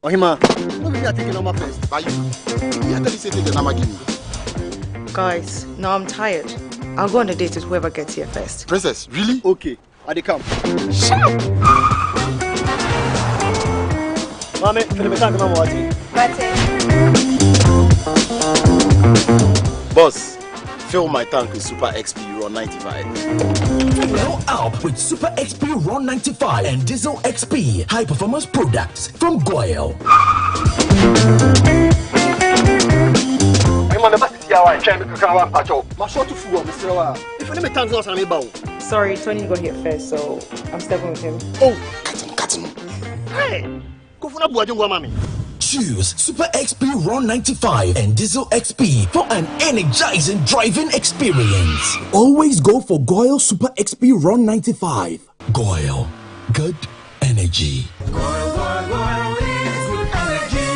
Ohima, no be me taking number first. But you tell me say take the number give me. Guys, now I'm tired. I'll go on a date with whoever gets here first. Princess, really? Okay, I dey come. Shut up! Mami, feel me talking about what? Boss, fill my tank with Super XP Ron 95. Fill up with Super XP Ron 95 and Diesel XP high performance products from Goyle. Sorry, Tony got here first, so I'm stepping with him. Oh, cut him. Hey, go for na buajungwa mami. Choose Super XP Ron 95 and Diesel XP for an energizing driving experience. Always go for Goyle Super XP Ron 95. Goyle, good energy. Goyle is good energy.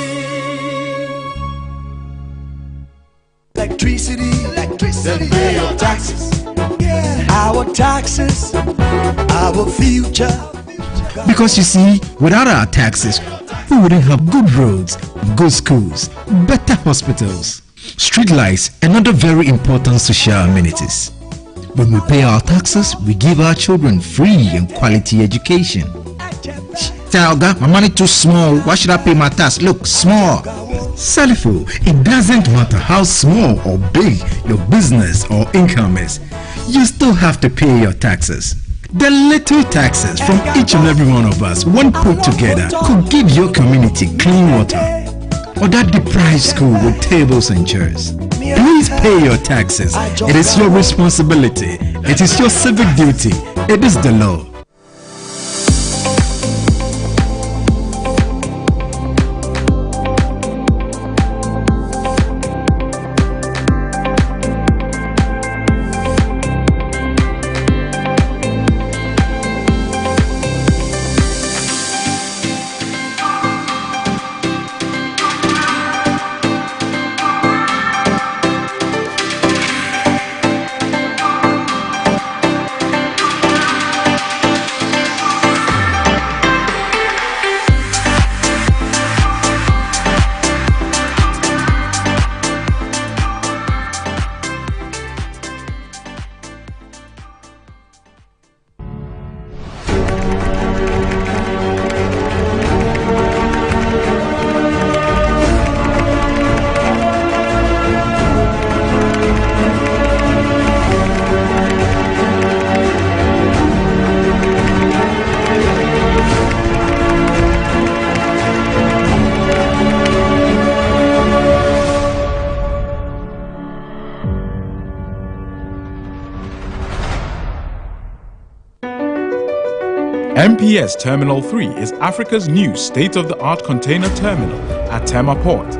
Electricity, then pay your taxes. Yeah. Our taxes, our future. Because you see, without our taxes, we wouldn't have good roads, good schools, better hospitals, street lights, and other very important social amenities. When we pay our taxes, we give our children free and quality education. Talga, my money too small. Why should I pay my tax? Look, small. Salifo, it doesn't matter how small or big your business or income is, you still have to pay your taxes. The little taxes from each and every one of us, when put together, could give your community clean water or that deprived school with tables and chairs. Please pay your taxes. It is your responsibility. It is your civic duty. It is the law. MPS Terminal 3 is Africa's new state-of-the-art container terminal at Tema Port.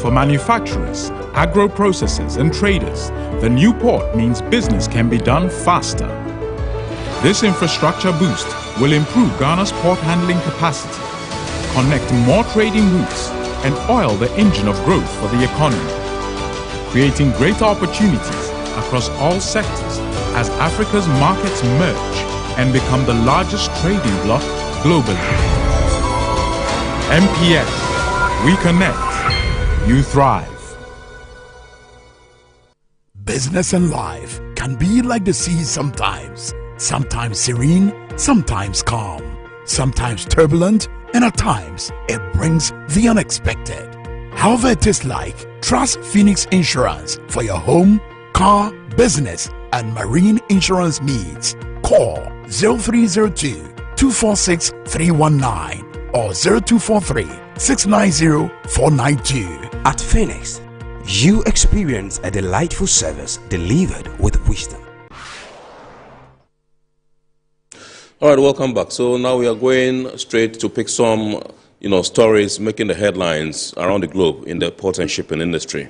For manufacturers, agro-processors and traders, the new port means business can be done faster. This infrastructure boost will improve Ghana's port handling capacity, connect more trading routes, and oil the engine of growth for the economy, creating greater opportunities across all sectors as Africa's markets merge and become the largest trading bloc globally. MPS, we connect, you thrive. Business and life can be like the sea sometimes. Sometimes serene, sometimes calm, sometimes turbulent, and at times it brings the unexpected. However it is like, trust Phoenix Insurance for your home, car, business, and marine insurance needs. Call 0302-246-319 or 0243-690-492. At Phoenix, you experience a delightful service delivered with wisdom. All right, welcome back. So now we are going straight to pick some, stories making the headlines around the globe in the port and shipping industry.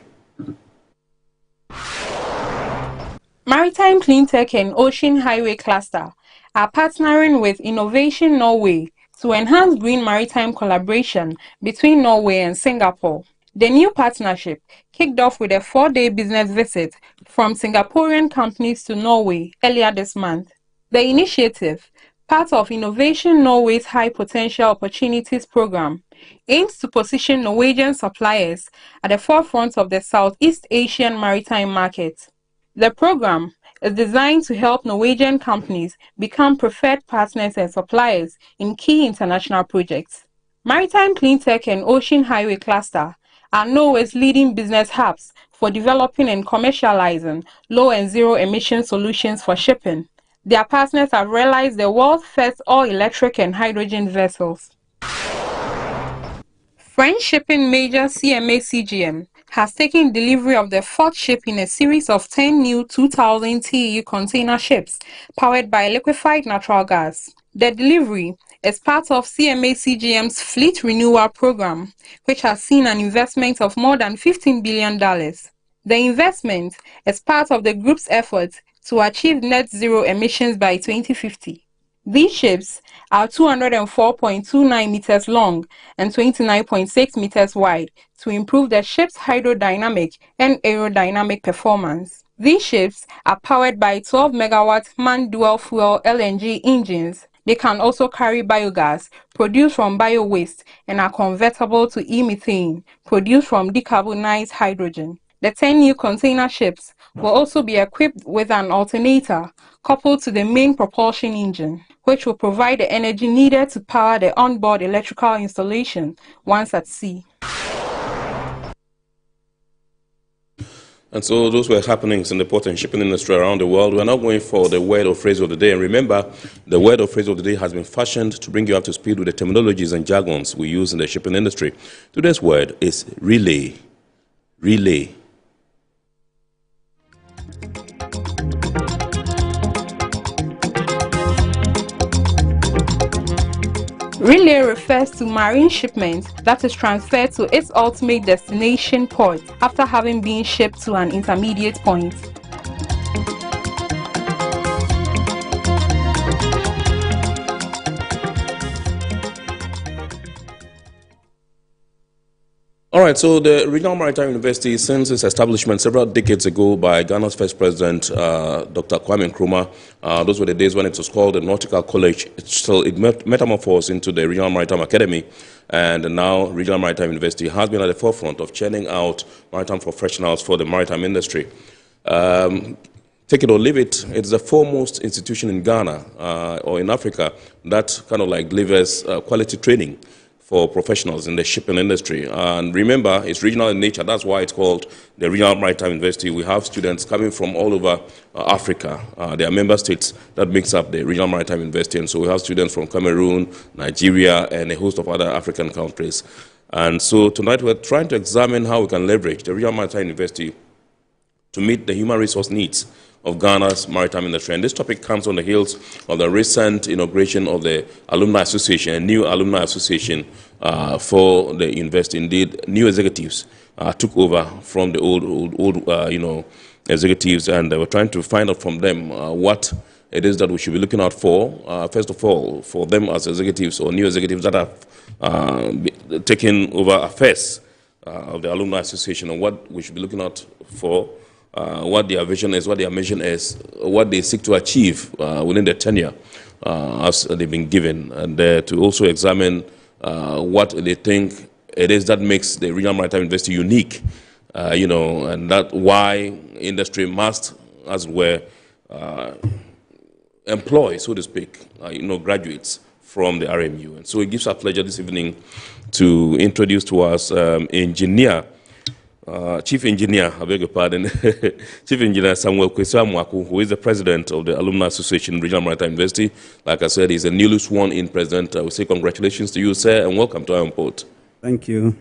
Maritime Cleantech and Ocean Highway Cluster are partnering with Innovation Norway to enhance green maritime collaboration between Norway and Singapore. The new partnership kicked off with a 4-day business visit from Singaporean companies to Norway earlier this month. The initiative, part of Innovation Norway's High Potential Opportunities Program, aims to position Norwegian suppliers at the forefront of the Southeast Asian maritime market. The program is designed to help Norwegian companies become preferred partners and suppliers in key international projects. Maritime Cleantech and Ocean Highway Cluster are Norway's leading business hubs for developing and commercializing low and zero emission solutions for shipping. Their partners have realized the world's first all-electric and hydrogen vessels. French shipping major CMA CGM has taken delivery of the fourth ship in a series of 10 new 2,000 TEU container ships powered by liquefied natural gas. The delivery is part of CMA CGM's fleet renewal program, which has seen an investment of more than $15 billion. The investment is part of the group's efforts to achieve net zero emissions by 2050. These ships are 204.29 meters long and 29.6 meters wide to improve the ship's hydrodynamic and aerodynamic performance. These ships are powered by 12 megawatt man dual fuel LNG engines. They can also carry biogas produced from bio-waste and are convertible to e-methane produced from decarbonized hydrogen. The 10 new container ships will also be equipped with an alternator coupled to the main propulsion engine, which will provide the energy needed to power the onboard electrical installation once at sea. And so those were happenings in the port and shipping industry around the world. We're now going for the word or phrase of the day. And remember, the word or phrase of the day has been fashioned to bring you up to speed with the terminologies and jargons we use in the shipping industry. Today's word is relay. Relay. Relay refers to marine shipment that is transferred to its ultimate destination port after having been shipped to an intermediate point. All right, so the Regional Maritime University, since its establishment several decades ago by Ghana's first president, Dr. Kwame Nkrumah, those were the days when it was called the Nautical College. It metamorphosed into the Regional Maritime Academy, and now Regional Maritime University has been at the forefront of churning out maritime professionals for the maritime industry. Take it or leave it, it's the foremost institution in Ghana or in Africa that kind of like delivers quality training for professionals in the shipping industry. And remember, it's regional in nature. That's why it's called the Regional Maritime University. We have students coming from all over Africa. There are member states that makes up the Regional Maritime University. And so we have students from Cameroon, Nigeria, and a host of other African countries. And so tonight we're trying to examine how we can leverage the Regional Maritime University to meet the human resource needs of Ghana's maritime industry. And this topic comes on the heels of the recent inauguration of the Alumni Association, a new alumni association for the university. Indeed, new executives took over from the old executives, and they were trying to find out from them what it is that we should be looking out for. First of all, for them as executives or new executives that have taken over affairs of the Alumni Association, and what we should be looking out for. What their vision is, what their mission is, what they seek to achieve within their tenure as they've been given, and to also examine what they think it is that makes the Regional Maritime University unique, and that why industry must, as it were, employ, so to speak, graduates from the RMU. And so it gives us pleasure this evening to introduce to us Chief Engineer, I beg your pardon, Chief Engineer Samuel Kwesi-Amoako, who is the president of the Alumni Association, Regional Maritime University. Like I said, he's a newly sworn-in president. I will say congratulations to you, sir, and welcome to our port. Thank you.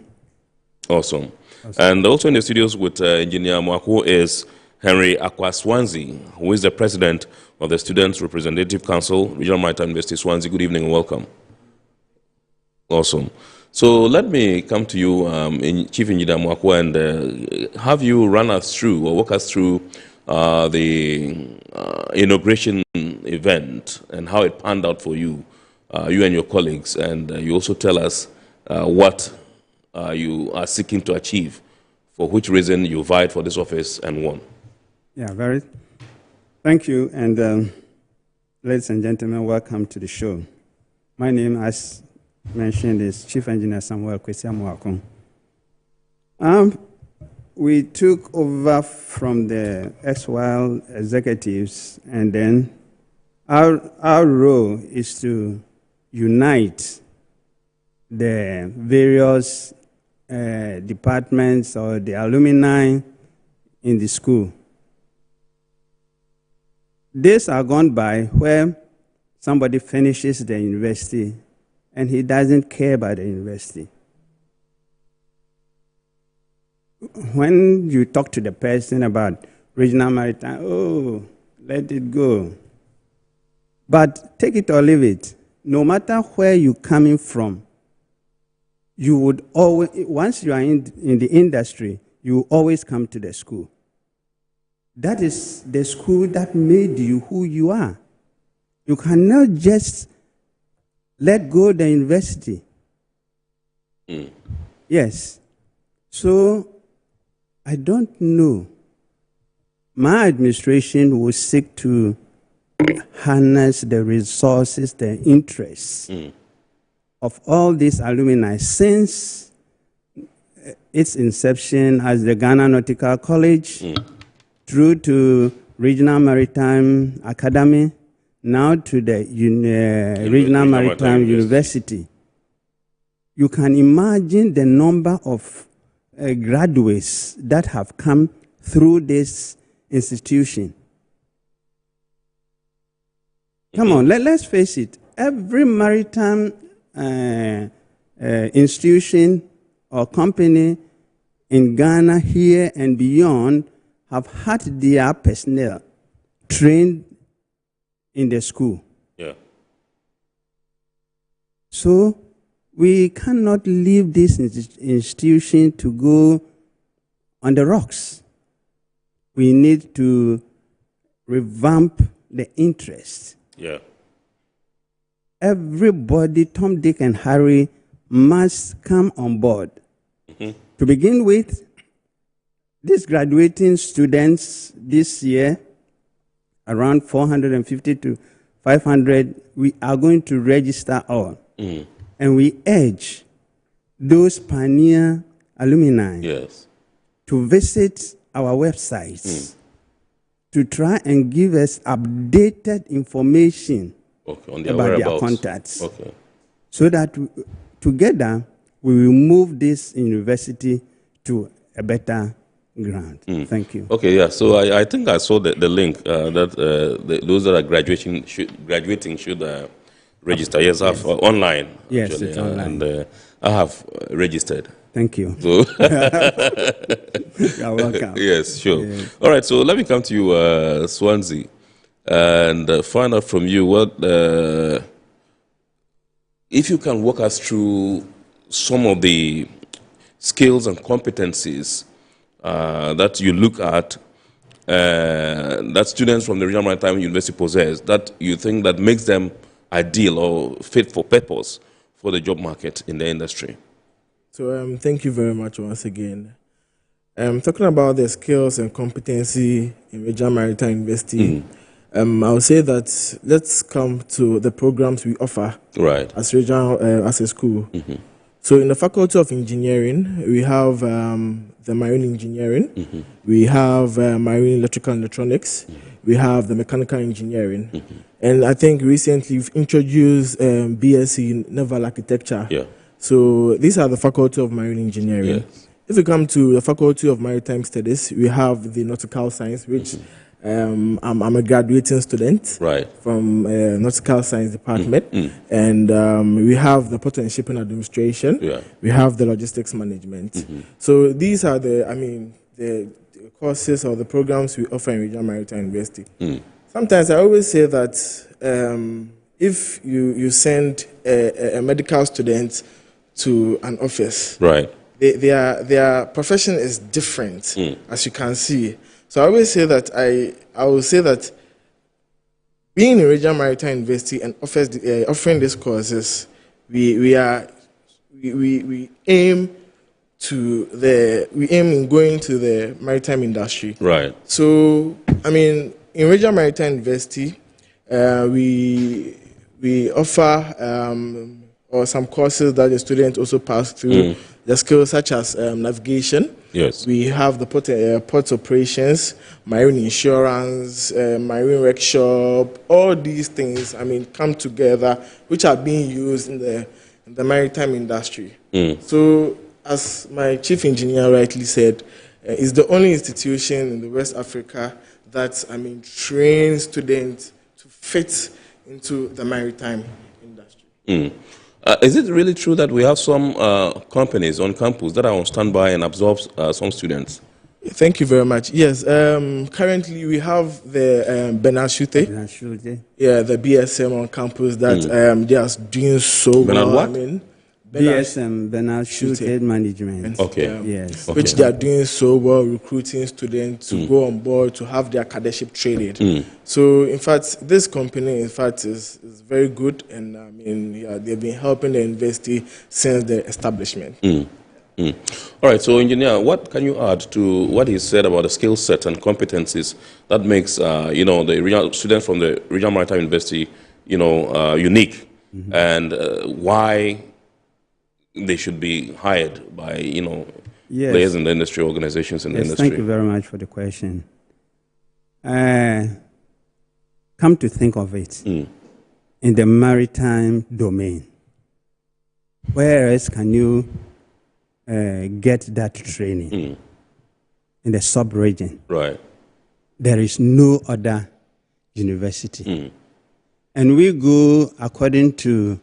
Awesome. And also in the studios with Engineer Amoako is Henry Akwa-Swansea, who is the president of the Students' Representative Council, Regional Maritime University, Swansea. Good evening and welcome. Awesome. So let me come to you, Chief Engineer Amoako, and have you run us through or walk us through the inauguration event and how it panned out for you, you and your colleagues, and you also tell us what you are seeking to achieve, for which reason you vied for this office and won. Yeah, thank you, and Ladies and gentlemen, welcome to the show. My name, as mentioned, is Chief Engineer Samuel Kwesiamuakon. We took over from the ex-Wild executives, and then our role is to unite the various departments or the alumni in the school. Days are gone by where somebody finishes the university and he doesn't care about the university. When you talk to the person about regional maritime, oh, let it go. But take it or leave it. No matter where you're coming from, you would always, once you are in the industry, you always come to the school. That is the school that made you who you are. You cannot just let go the university. Yes. So, I don't know. My administration will seek to harness the resources, the interests of all these alumni since its inception as the Ghana Nautical College, through to Regional Maritime Academy, now to the Regional Maritime University. You can imagine the number of graduates that have come through this institution. Come on, let's face it. Every maritime institution or company in Ghana here and beyond have had their personnel trained in the school. Yeah. So we cannot leave this institution to go on the rocks. We need to revamp the interest. Yeah. Everybody, Tom, Dick, and Harry, must come on board. To begin with, these graduating students this year, around 450 to 500, we are going to register all. And we urge those pioneer alumni to visit our websites to try and give us updated information on their about whereabouts. their contacts. So that together we will move this university to a better ground. Thank you. Okay, yeah. So I think I saw the link that those that are graduating should register. Yes, I have online. Yes, actually, it's online. and I have registered. Thank you. So you're welcome. Yes, sure. Yeah. All right. So let me come to you, Swansea, and find out from you what if you can walk us through some of the skills and competencies that you look at that students from the Regional Maritime University possess that you think that makes them ideal or fit for purpose for the job market in the industry. So thank you very much once again. Talking about the skills and competency in Regional Maritime University, I would say that let's come to the programs we offer as regional as a school. So in the Faculty of Engineering, we have the Marine Engineering, we have Marine Electrical and Electronics, we have the Mechanical Engineering, and I think recently we've introduced BSc in Naval Architecture. So these are the Faculty of Marine Engineering. If we come to the Faculty of Maritime Studies, we have the Nautical Science, which I'm a graduating student from Nautical Science Department, and we have the Port and Shipping Administration. We have the Logistics Management. So these are the courses or the programs we offer in Regional Maritime University. Sometimes I always say that if you send a medical student to an office, their profession is different, as you can see. So I always say that I will say that being in Regional Maritime University and offering these courses, we aim in going to the maritime industry. So in Regional Maritime University, We offer or some courses that the students also pass through. The skills such as navigation. Yes. We have the port operations, marine insurance, marine workshop. All these things, come together, which are being used in the maritime industry. So, as my chief engineer rightly said, it's the only institution in the West Africa that trains students to fit into the maritime industry. Is it really true that we have some companies on campus that are on standby and absorb some students? Thank you very much. Yes, currently we have the Bernard Schulte. Yeah, the BSM on campus that they are doing so Bernard well. what? BSM, Bernard Schulte Management. Okay. Yes. Which they are doing so well, recruiting students to go on board to have their cadetship traded. So, in fact, this company, is very good, and they've been helping the university since the establishment. All right, so engineer, what can you add to what he said about the skill set and competencies that makes the regional students from the Regional Maritime University, unique, and why they should be hired by players in the industry, organizations in the industry? Thank you very much for the question. Come to think of it, in the maritime domain, where else can you get that training? In the sub-region. Right. There is no other university. And we go according to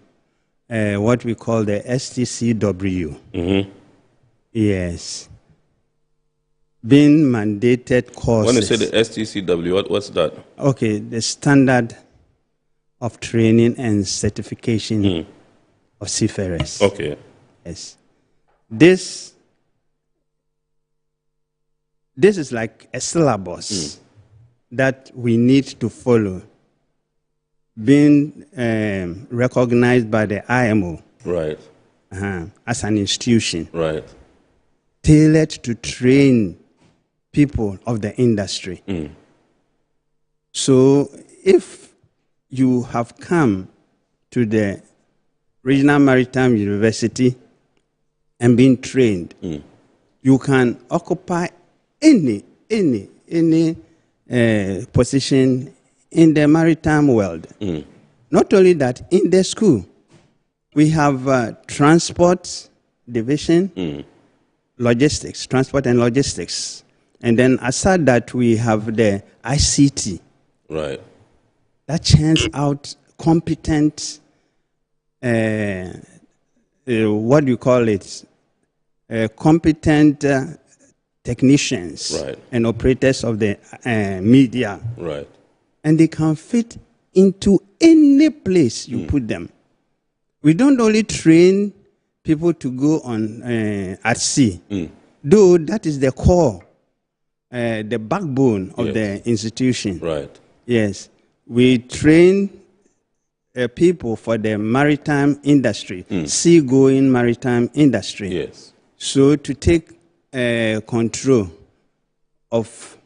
what we call the STCW. Yes. Being mandated courses. When you say the STCW, what's that? Okay, the Standard of Training and Certification of Seafarers. Okay. Yes. This is like a syllabus that we need to follow, being recognized by the IMO, right, as an institution, right, tailored to train people of the industry. So, if you have come to the Regional Maritime University and been trained, you can occupy any position in the maritime world. Not only that, in the school, we have transport division, logistics, transport and logistics. And then aside that, we have the ICT. Right. That churns out competent, what do you call it? Competent technicians and operators of the media. Right. And they can fit into any place you put them. We don't only train people to go on at sea, though that is the core, the backbone of the institution. Right. Yes. We train people for the maritime industry, seagoing maritime industry. Yes. So to take control of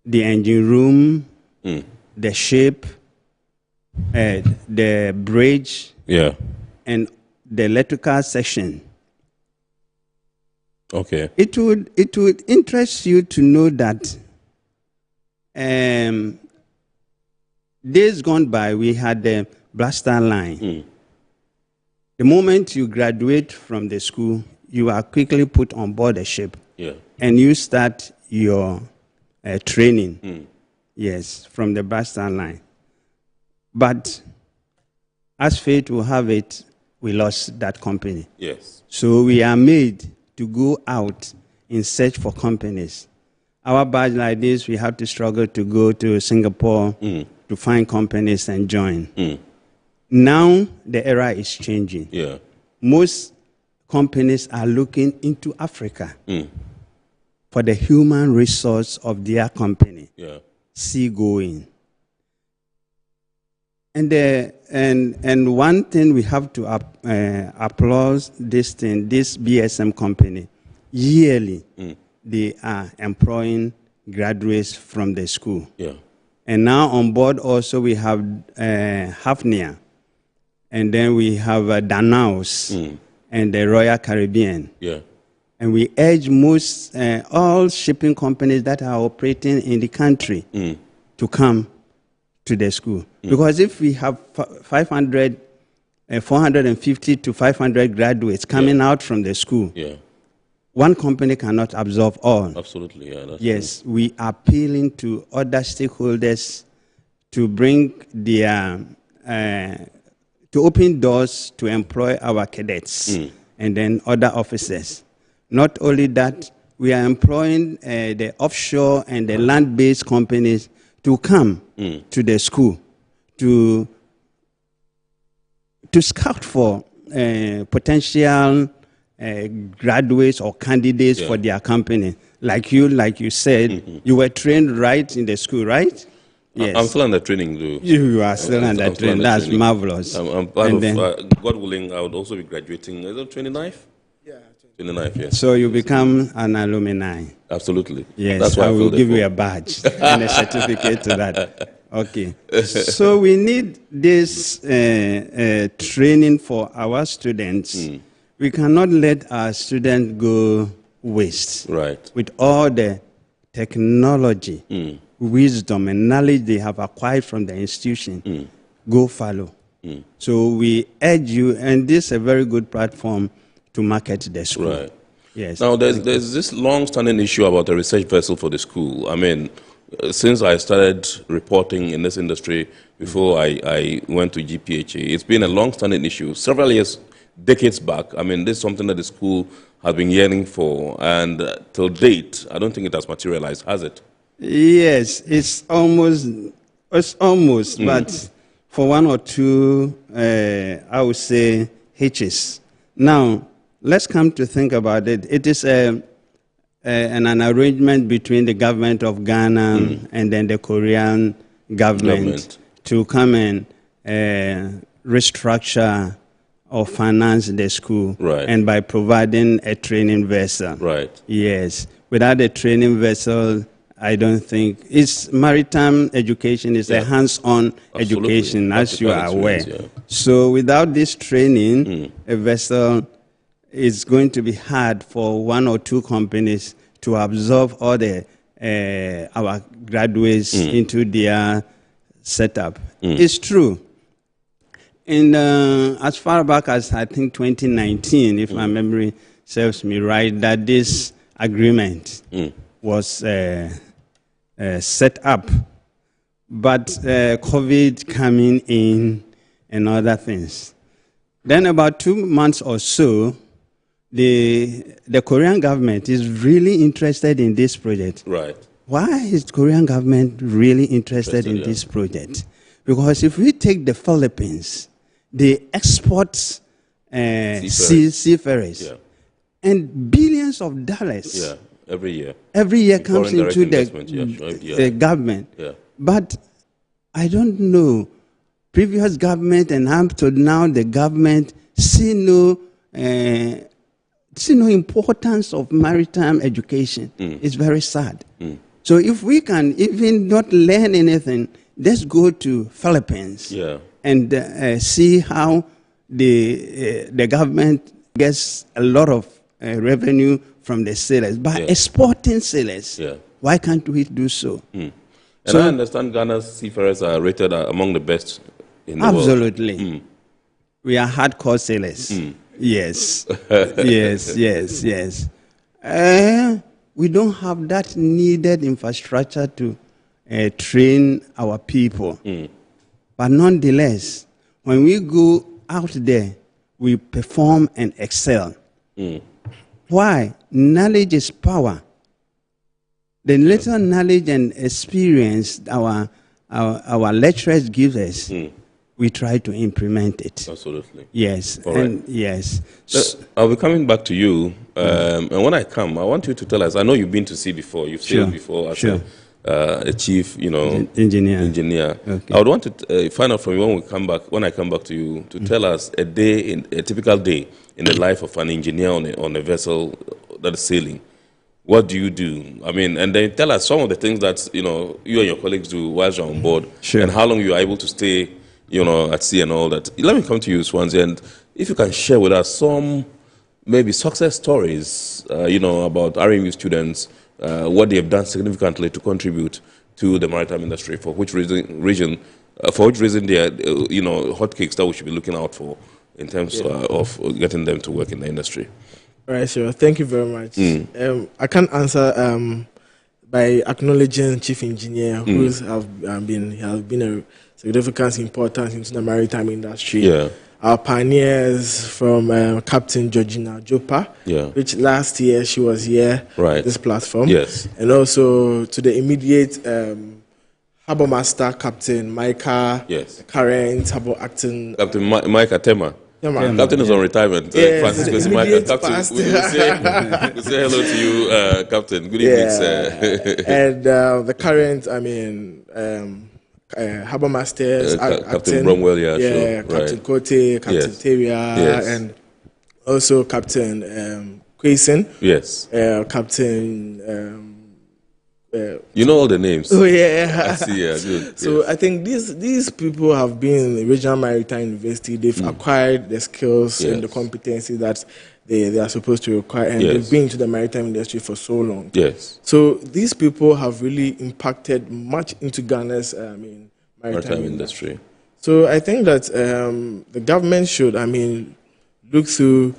the engine room, the ship, the bridge, and the electrical section. Okay. It would interest you to know that days gone by, we had the blaster line. The moment you graduate from the school, you are quickly put on board a ship, and you start your training. Yes, from the blaster line. But as fate will have it, we lost that company. Yes. So we are made to go out in search for companies. Our badge like this, we have to struggle to go to Singapore to find companies and join. Now the era is changing. Yeah. Most companies are looking into Africa for the human resource of their company. Yeah. Seagoing. And one thing we have to applaud this thing, this BSM company, yearly they are employing graduates from the school. Yeah. And now on board also we have Hafnia, and then we have Danaus and the Royal Caribbean. Yeah. And we urge most all shipping companies that are operating in the country to come to the school. Because if we have 450 to 500 graduates coming out from the school, one company cannot absorb all. Absolutely, yeah. Yes, we are appealing to other stakeholders to bring their, to open doors to employ our cadets and then other officers. Not only that, we are employing the offshore and the land-based companies to come to the school to scout for potential graduates or candidates for their company. Like you said, you were trained right in the school, right? Yes. I'm still under training, though. You are still under training. That's marvelous. I'm part of, God willing, I would also be graduating. Is it 29th? Yeah. 29th, yes. So you become an alumni. Absolutely. Yes, that's why I will give you a badge and a certificate to that. Okay. So we need this training for our students. We cannot let our students go waste. Right. With all the technology, wisdom, and knowledge they have acquired from the institution, go follow. So we urge you, and this is a very good platform to market the school. Right. Yes. Now, there's this long-standing issue about a research vessel for the school. I mean, since I started reporting in this industry before I went to GPHA, it's been a long-standing issue. Several years, decades back, I mean, this is something that the school has been yearning for, and till date, I don't think it has materialized, has it? Yes, it's almost, but for one or two, I would say, hitches. Now, let's come to think about it. It is an arrangement between the government of Ghana and then the Korean government to come and restructure or finance the school, and by providing a training vessel. Right. Yes. Without a training vessel, I don't think it's maritime education is a hands-on education, as you are aware. So without this training, a vessel is going to be hard for one or two companies to absorb all the our graduates into their setup. It's true. And as far back as I think 2019, if my memory serves me right, that this agreement was set up, but COVID coming in and other things. Then about 2 months or so, the Korean government is really interested in this project. Right. Why is the Korean government really interested in this project? Because if we take the Philippines, they export seafarers, and billions of dollars every year. Every year comes into the government. But I don't know, previous government and up to now the government see no importance of maritime education. It's very sad. So if we can even not learn anything, let's go to Philippines and see how the government gets a lot of revenue from the sailors by exporting sailors. Why can't we do so? And I understand Ghana's seafarers are rated among the best in the world. Absolutely. We are hardcore sailors. Yes. Yes. We don't have that needed infrastructure to train our people. But nonetheless, when we go out there, we perform and excel. Why? Knowledge is power. The little knowledge and experience our lecturers give us, we try to implement it. Absolutely. Yes. Yes. I'll be coming back to you. And when I come, I want you to tell us, I know you've been to sea before, you've sailed before as a chief, engineer. Okay. I would want to find out from you when I come back to you, to tell us a typical day in the life of an engineer on a vessel that is sailing. What do you do? I mean, and then tell us some of the things that, you know, you and your colleagues do whilst you're on board. Sure. And how long you are able to stay, you know, at sea and all that. Let me come to you, Swansea, and if you can share with us some maybe success stories, you know, about RMU students, what they have done significantly to contribute to the maritime industry, for which reason they are, you know, hotcakes that we should be looking out for in terms of getting them to work in the industry. All right, sure. Thank you very much. I can't answer by acknowledging Chief Engineer, who has been a significant importance into the maritime industry. Yeah. Our pioneers from Captain Georgina Jopa, which last year she was here at this platform. Yes. And also to the immediate Harbour Master, Captain Micah, current Harbour Acting. Captain Micah Tema. Captain is on retirement. Francis Micah. Captain, we say hello to you, Captain. Good evening, sir. And the current, Harbour Masters, Captain Bromwell, sure. Captain Kote, Captain Teria, and also Captain Quayson. Yes. Captain. You know all the names. Oh yeah. I see. Yeah, good. So I think these people have been in the Regional Maritime University. They've acquired the skills and the competency that they are supposed to acquire, and they've been to the maritime industry for so long. Yes. So these people have really impacted much into Ghana's maritime industry. So I think that the government should look through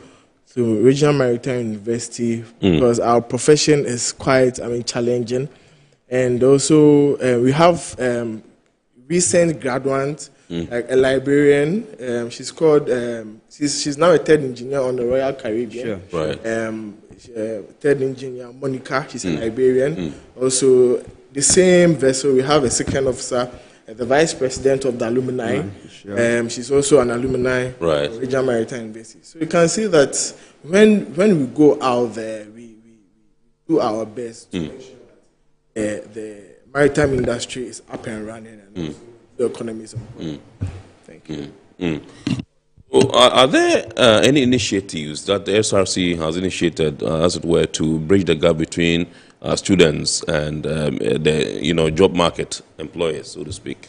Regional Maritime University because our profession is quite challenging, and also we have recent graduates like a librarian. She's called. She's now a third engineer on the Royal Caribbean. Sure. Right. Third engineer Monica. She's a librarian. Also, the same vessel we have a second officer, the vice president of the alumni. She's also an alumni of Regional Maritime University. So you can see that when we go out there, we do our best to make sure that the maritime industry is up and running and the economy is on. Thank you. Well, are there any initiatives that the SRC has initiated, as it were, to bridge the gap between students and the job market employers, so to speak?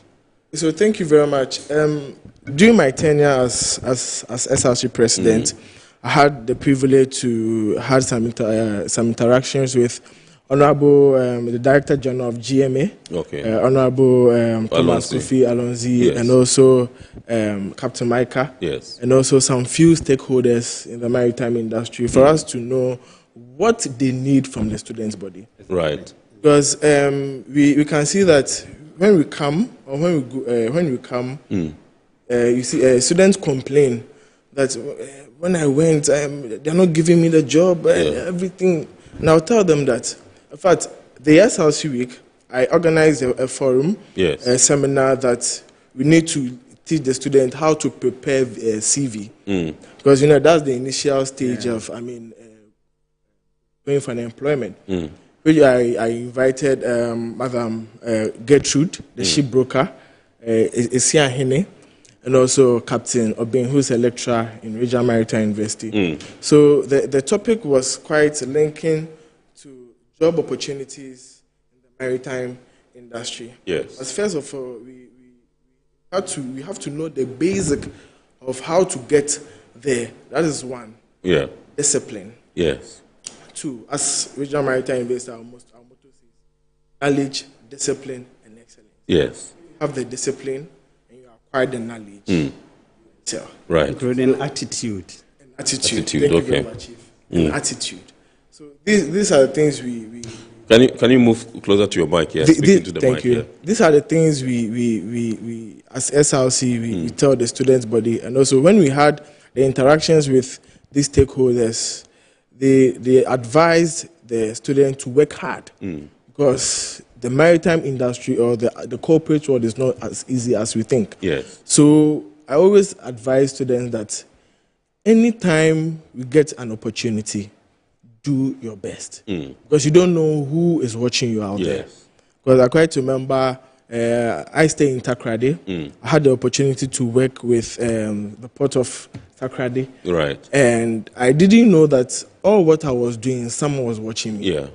So thank you very much. During my tenure as SRC president, I had the privilege to have some interactions with Honorable the Director General of GMA, Honorable Thomas Kofi Alonzi, and also Captain Micah, and also some few stakeholders in the maritime industry for us to know what they need from the students' body. Right. Because we can see that when we come, or when we come, you see students complain that when I went, they're not giving me the job, everything. And I'll tell them that, in fact, the SLC week, I organized a forum, a seminar that we need to teach the student how to prepare a CV. Because, that's the initial stage of, going for an employment. Which I invited Madam Gertrude, the shipbroker, Isia Hene, and also Captain Obin, who's a lecturer in Regional Maritime University. So the topic was quite linking to job opportunities in the maritime industry. Yes. As first of all, we have to know the basic of how to get there. That is one. Yeah. Discipline. Yes. Two, as Regional Maritime University, our motto is knowledge, discipline, and excellence. Yes. You have the discipline and you acquire the knowledge. Right. Including attitude. And attitude. Attitude, Thank you very much, Chief. And attitude. So these are the things we Can you move closer to your mic here? Speaking to the thank mic you. here. These are the things we as SLC we tell the students' body, and also when we had the interactions with these stakeholders, they advised the student to work hard because the maritime industry or the corporate world is not as easy as we think. Yes. So I always advise students that anytime we get an opportunity, do your best because you don't know who is watching you out there. Because I quite remember I stay in Takrady. I had the opportunity to work with the port of Takrady. Right. And I didn't know that all what I was doing, someone was watching me. Yeah.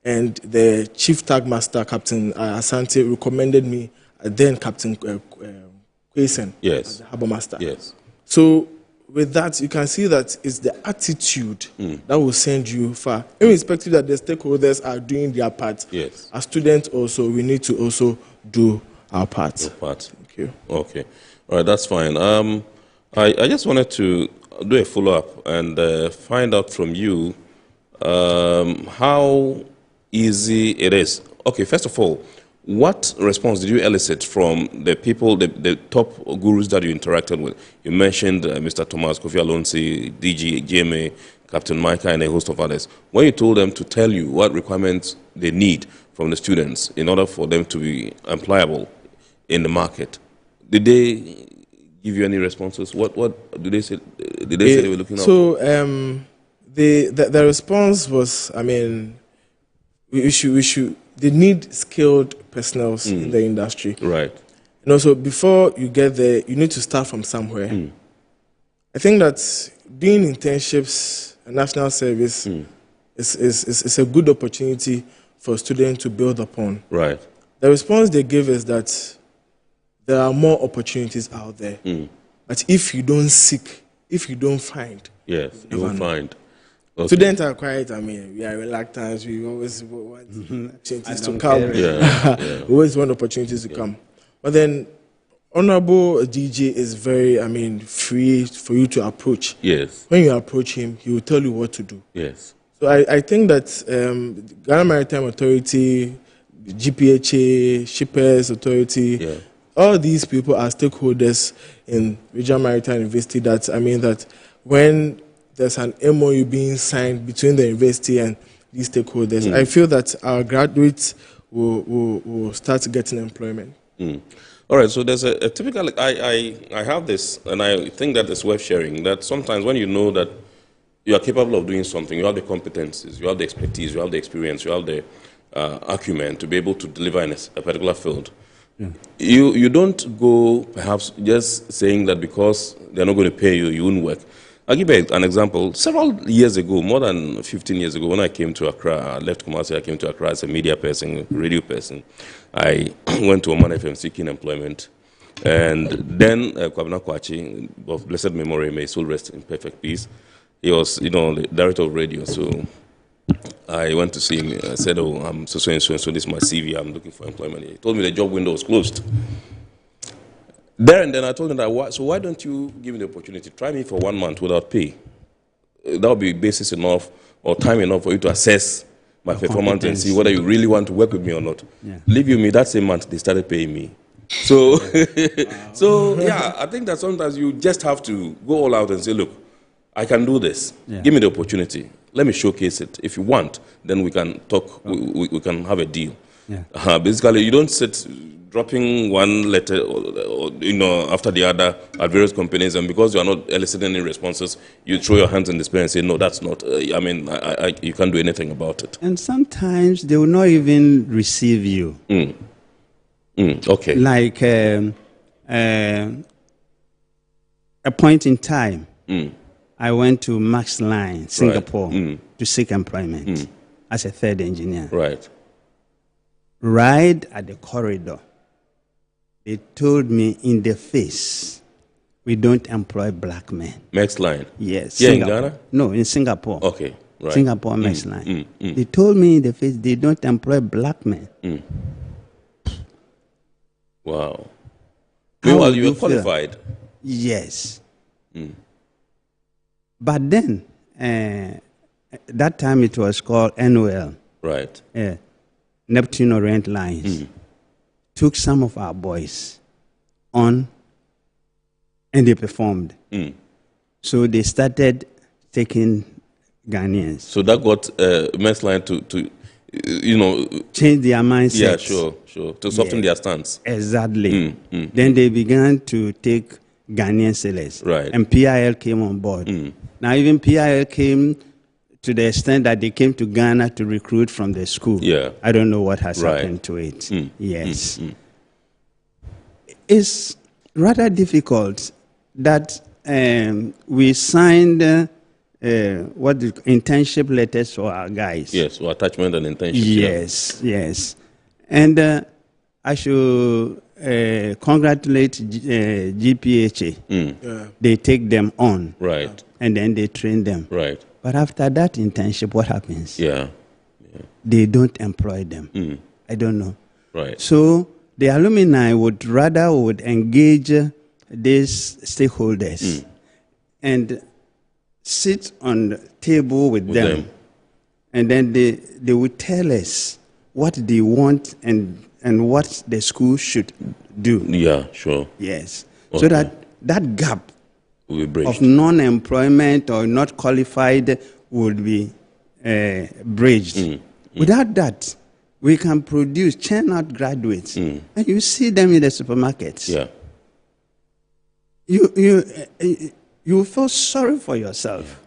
and the chief tag master, Captain Asante, recommended me, then Captain Quayson, as the harbour master. Yes. So with that, you can see that it's the attitude that will send you far, irrespective that the stakeholders are doing their part. Yes. As students also, we need to also do our part. Your part. Thank you. Okay. All right, that's fine. I just wanted to do a follow-up and find out from you how easy it is. Okay, first of all, what response did you elicit from the people, the top gurus that you interacted with? You mentioned Mr. Thomas, Kofi Alonsi, DG, GMA, Captain Micah, and a host of others. When you told them to tell you what requirements they need from the students in order for them to be employable in the market, did they give you any responses? What did they say? Did they say they were looking so, the response was, I mean, we should. They need skilled personnel in the industry. Right. And also, before you get there, you need to start from somewhere. I think that doing internships and national service is a good opportunity for students to build upon. Right. The response they give is that there are more opportunities out there. But if you don't seek, if you don't find, yes, you will find. Okay. Students are quiet. I mean, we are reluctant. We always want opportunities to come. We always want opportunities to come. But then, Honorable DJ is very, I mean, free for you to approach. Yes. When you approach him, he will tell you what to do. Yes. So I think that Ghana Maritime Authority, GPHA, Shippers Authority, all these people are stakeholders in Regional Maritime University. That, I mean, that when there's an MOU being signed between the university and these stakeholders, I feel that our graduates will start getting employment. All right, so there's a typical, I have this, and I think that it's worth sharing, that sometimes when you know that you are capable of doing something, you have the competencies, you have the expertise, you have the experience, you have the acumen to be able to deliver in a particular field. You don't go perhaps just saying that because they're not going to pay you, you won't work. I'll give you an example. Several years ago, more than 15 years ago, when I came to Accra, I left Kumasi, I came to Accra as a media person, radio person. I went to Oman FM seeking employment. And then Kwabena Kwachi, of blessed memory, may his soul rest in perfect peace. He was, the director of radio. So I went to see him. I said, oh, I'm so and so, this is my CV. I'm looking for employment. He told me the job window was closed. There and then I told him that, so why don't you give me the opportunity? Try me for 1 month without pay. That would be basis enough or time enough for you to assess my performance and see whether you really want to work with me or not. Leave you me, that same month, they started paying me. So, yeah, I think that sometimes you just have to go all out and say, look, I can do this. Give me the opportunity. Let me showcase it. If you want, then we can talk, we can have a deal. Basically, you don't sit dropping one letter after the other at various companies, and because you are not eliciting any responses, you throw your hands in despair and say, no, that's not, you can't do anything about it. And sometimes they will not even receive you. Okay. Like a point in time, I went to Max Line, Singapore, to seek employment as a third engineer. Right at the corridor, they told me in the face, we don't employ black men. Max Line? Yes. Here in Ghana? No, in Singapore. Okay, right. Singapore Max Line. They told me in the face, they don't employ black men. Wow. Meanwhile, you were qualified. Yes. But then, that time it was called NOL. Right. Neptune Orient Lines. Took some of our boys on and they performed. So they started taking Ghanaians. So that got Max Line to change their mindset. Yeah, sure. To soften their stance. Exactly. Then they began to take Ghanaian sailors. Right. And PIL came on board. Now even PIL came to the extent that they came to Ghana to recruit from the school. I don't know what has happened to it. Yes. It's rather difficult that we signed what the internship letters for our guys. Yes, or attachment and internship. Yes, yes. And I should congratulate GPHA. Yeah. They take them on. Right. And then they train them. Right. But after that internship, what happens? Yeah. They don't employ them. I don't know. Right. So the alumni would engage these stakeholders and sit on the table with them. And then they would tell us what they want and what the school should do. Yeah, sure. Yes. Okay. So that gap will be of non-employment or not qualified would be bridged. Without that, we can churn out graduates, and you see them in the supermarkets. Yeah. You feel sorry for yourself.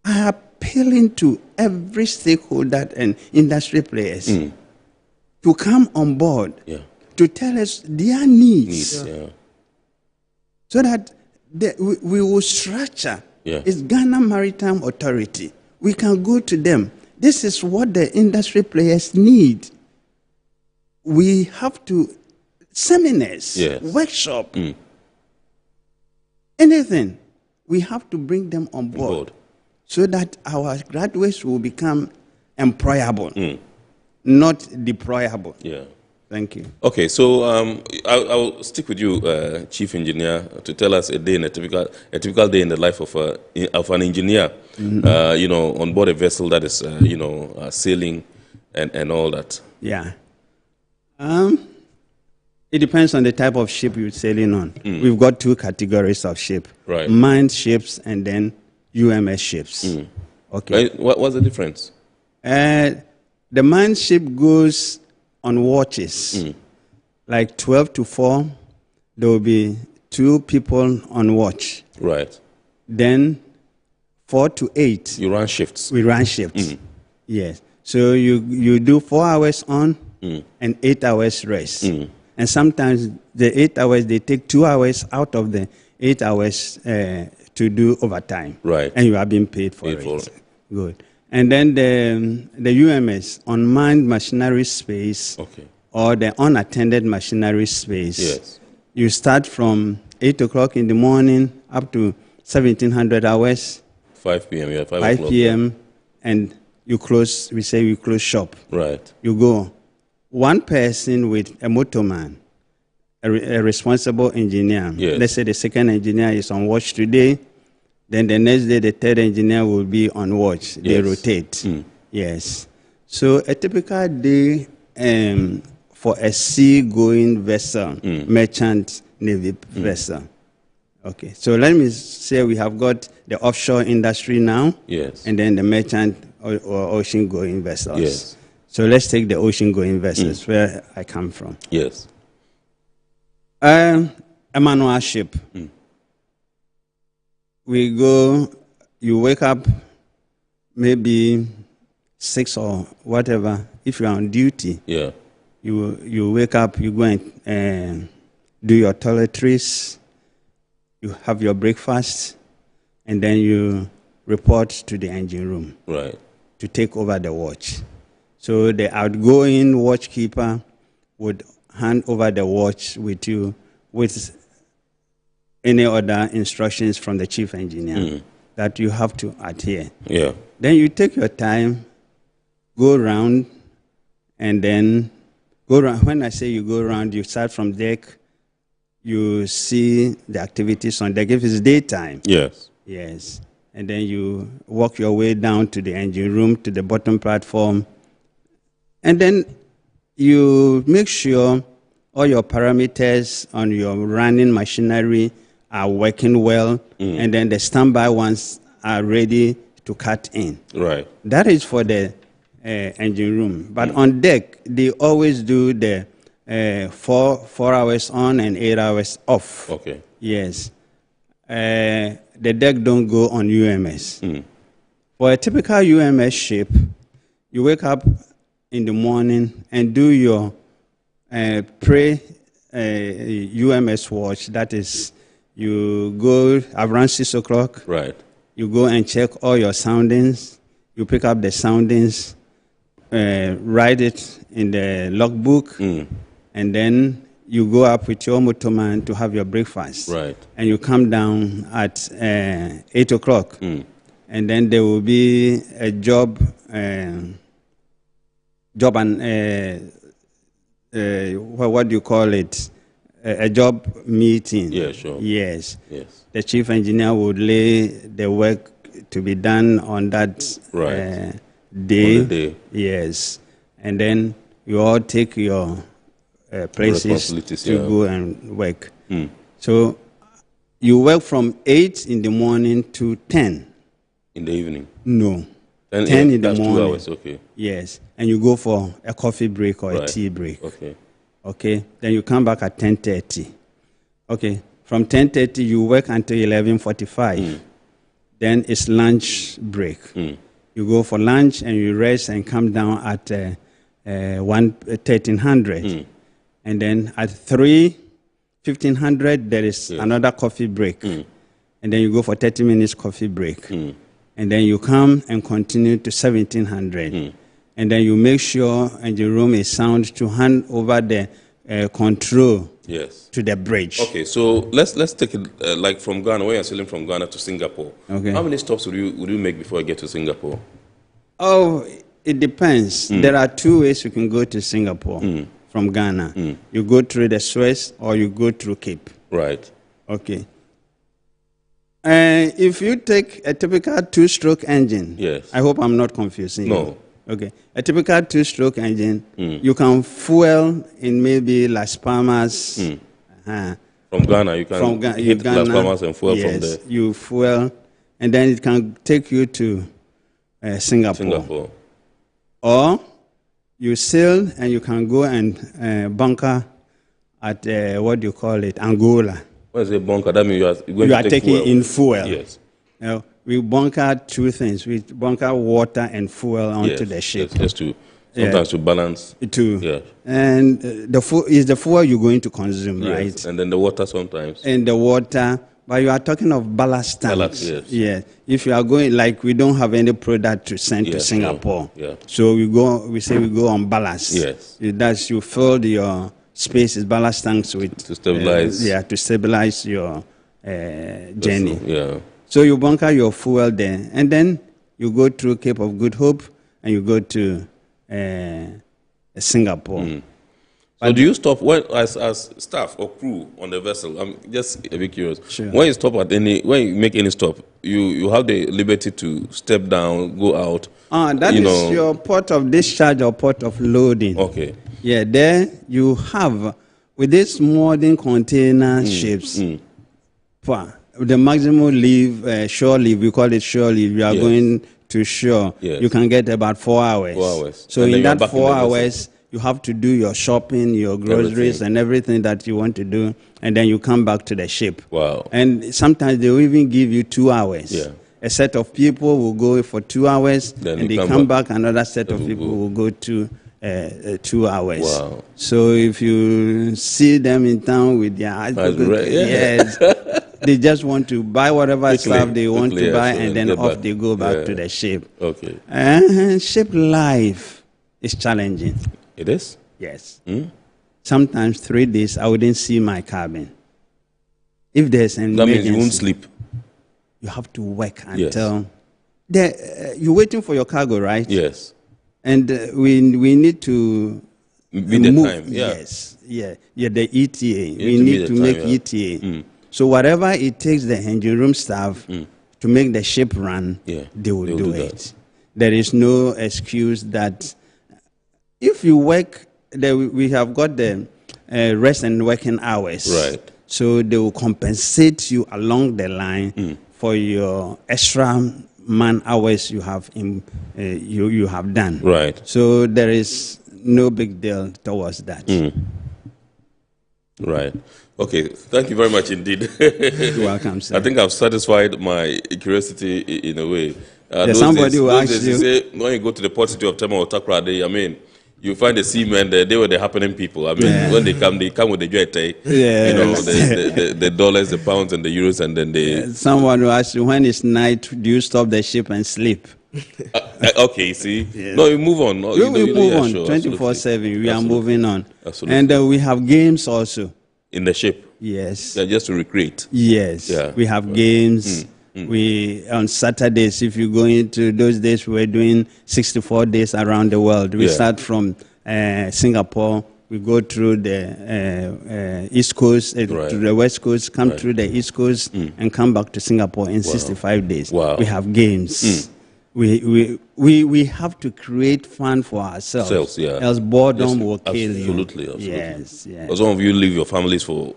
I am appealing to every stakeholder and industry players to come on board to tell us their needs. So that we will structure. It's Ghana Maritime Authority. We can go to them. This is what the industry players need. We have to seminars, workshop, anything. We have to bring them on board so that our graduates will become employable, not deployable. Yeah. Thank you. Okay, so I'll stick with you, Chief Engineer, to tell us a typical day in the life of an engineer. On board a vessel that is, sailing and all that. Yeah. It depends on the type of ship you're sailing on. We've got two categories of ship: manned ships and then UMS ships. Okay. What's the difference? The manned ship goes on watches, like 12 to 4, there will be 2 people on watch. Right. Then 4 to 8. You run shifts. We run shifts. Yes. So you do 4 hours on and 8 hours rest. And sometimes the 8 hours, they take 2 hours out of the 8 hours to do overtime. Right. And you are being paid for it. Good. And then the UMS, unmanned machinery space, or the unattended machinery space. Yes. You start from 8 o'clock in the morning up to 1700 hours. 5 p.m. Yeah, 5 p.m. And you close. We say we close shop. Right. You go. One person with a motorman, a responsible engineer. Yes. Let's say the second engineer is on watch today. Then the next day, the third engineer will be on watch. They rotate. Yes. So a typical day for a sea-going vessel, merchant navy vessel. Okay. So let me say we have got the offshore industry now. Yes. And then the merchant or ocean-going vessels. Yes. So let's take the ocean-going vessels, where I come from. Yes. A manual ship. We go, you wake up maybe 6 or whatever. If you're on duty, you wake up, you go and do your toiletries, you have your breakfast, and then you report to the engine room to take over the watch. So the outgoing watchkeeper would hand over the watch with you with any other instructions from the chief engineer that you have to adhere. Yeah. Then you take your time, go around, and then go around. When I say you go around, you start from deck, you see the activities on deck. If it's daytime. Yes. Yes. And then you walk your way down to the engine room, to the bottom platform. And then you make sure all your parameters on your running machinery are working well, and then the standby ones are ready to cut in. Right. That is for the engine room. But on deck, they always do the 4 hours on and 8 hours off. Okay. Yes. The deck don't go on UMS. For a typical UMS ship, you wake up in the morning and do your pre-UMS watch, that is You go around 6 o'clock. Right. You go and check all your soundings. You pick up the soundings, write it in the logbook, and then you go up with your motorman to have your breakfast. Right. And you come down at 8 o'clock. And then there will be a job and what do you call it? A job meeting. Yeah, sure. Yes. Yes. The chief engineer would lay the work to be done on that day. On the day. Yes. And then you all take your places to go and work. So you work from 8 in the morning to 10. In the evening? No. 10 in the that's morning. 2 hours, okay. Yes. And you go for a coffee break or a tea break. Okay. Okay. Then you come back at 10:30. Okay. From 10:30 you work until 11:45. Then it's lunch break. You go for lunch and you rest and come down at 1300. And then at 1500 there is another coffee break. And then you go for 30 minutes coffee break. And then you come and continue to 1700. And then you make sure and the room is sound to hand over the control to the bridge. Okay, so let's take it like from Ghana. When you're sailing from Ghana to Singapore, okay, how many stops would you make before you get to Singapore? Oh, it depends. There are 2 ways you can go to Singapore from Ghana. You go through the Suez or you go through Cape. Right. Okay. If you take a typical 2-stroke engine, I hope I'm not confusing you. No. Okay. A typical 2-stroke engine, you can fuel in maybe Las Palmas. From Ghana, you can hit Las Palmas and fuel from there. You fuel, and then it can take you to Singapore. Or you sail and you can go and bunker at, what do you call it, Angola. When you say bunker, that means you are taking fuel. in fuel. Yes. We bunker 2 things. We bunker water and fuel onto the ship. Yes, to sometimes to balance. Yeah. And the fuel is the fuel you're going to consume, right? And then the water sometimes. And the water, but you are talking of ballast tanks. Ballast, yes. If you are going, like we don't have any product to send to Singapore. Yeah. So we go on ballast. Yes. That's you fill your spaces, ballast tanks with to stabilize. To stabilize your journey. Yeah. So you bunker your fuel there, and then you go through Cape of Good Hope, and you go to Singapore. So do you stop as staff or crew on the vessel? I'm just a bit curious. Sure. When you make any stop, you have the liberty to step down, go out. That is your port of discharge or port of loading. Okay. Yeah, there you have with these modern container ships. The maximum leave, shore leave, we call it shore leave. You are going to shore. You can get about 4 hours. 4 hours. So in that 4 hours, you have to do your shopping, your groceries, and everything that you want to do, and then you come back to the ship. Wow. And sometimes they will even give you 2 hours. Yeah. A set of people will go for 2 hours, then and they come back. Another set of people will go to 2 hours. Wow. So if you see them in town with their eyes, yes, they just want to buy whatever stuff they want to buy, and then off they go back to the ship. Okay. And ship life is challenging. It is? Yes. Sometimes 3 days I wouldn't see my cabin. If there's an emergency, means you won't sleep. You have to work until you're waiting for your cargo, right? Yes. And we need to move. Time. Yes. The ETA. We need to make ETA. So whatever it takes the engine room staff to make the ship run, they will do it. There is no excuse that if you work, we have got the rest and working hours. Right. So they will compensate you along the line for your extra man hours you have you have done. Right. So there is no big deal towards that. Right. Okay. Thank you very much indeed. You're welcome, sir. I think I've satisfied my curiosity in a way. There's somebody who asks you. Say, when you go to the port city of Tema or Takoradi, I mean, You find the seamen there; they were the happening people. I mean, when they come with the jete. You know, the dollars, the pounds, and the euros, and then they. Someone will ask you, when it's night, do you stop the ship and sleep? Okay, see. Yes. No, you move on. No, we move on 24/7. We are moving on. Absolutely. And we have games also. In the ship? Yes. Yeah, just to recreate? Yes. Yeah. We have games. We on Saturdays, if you go into those days, we were doing 64 days around the world. We start from Singapore. We go through the East Coast, to the West Coast, come through the East Coast, and come back to Singapore in 65 days. Wow. We have games. We have to create fun for ourselves. Else boredom will kill you. Absolutely. Yes. Some of you leave your families for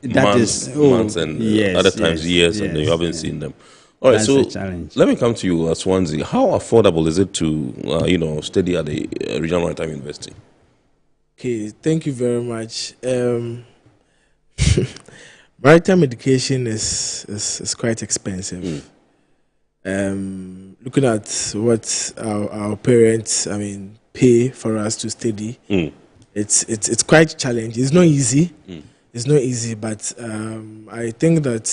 months and other times years, and you haven't seen them. All right, so let me come to you, Swansea. How affordable is it to study at the Regional Maritime University? Okay, thank you very much. Maritime education is quite expensive. Looking at what our parents, pay for us to study, it's quite challenging. It's not easy. It's not easy, but I think that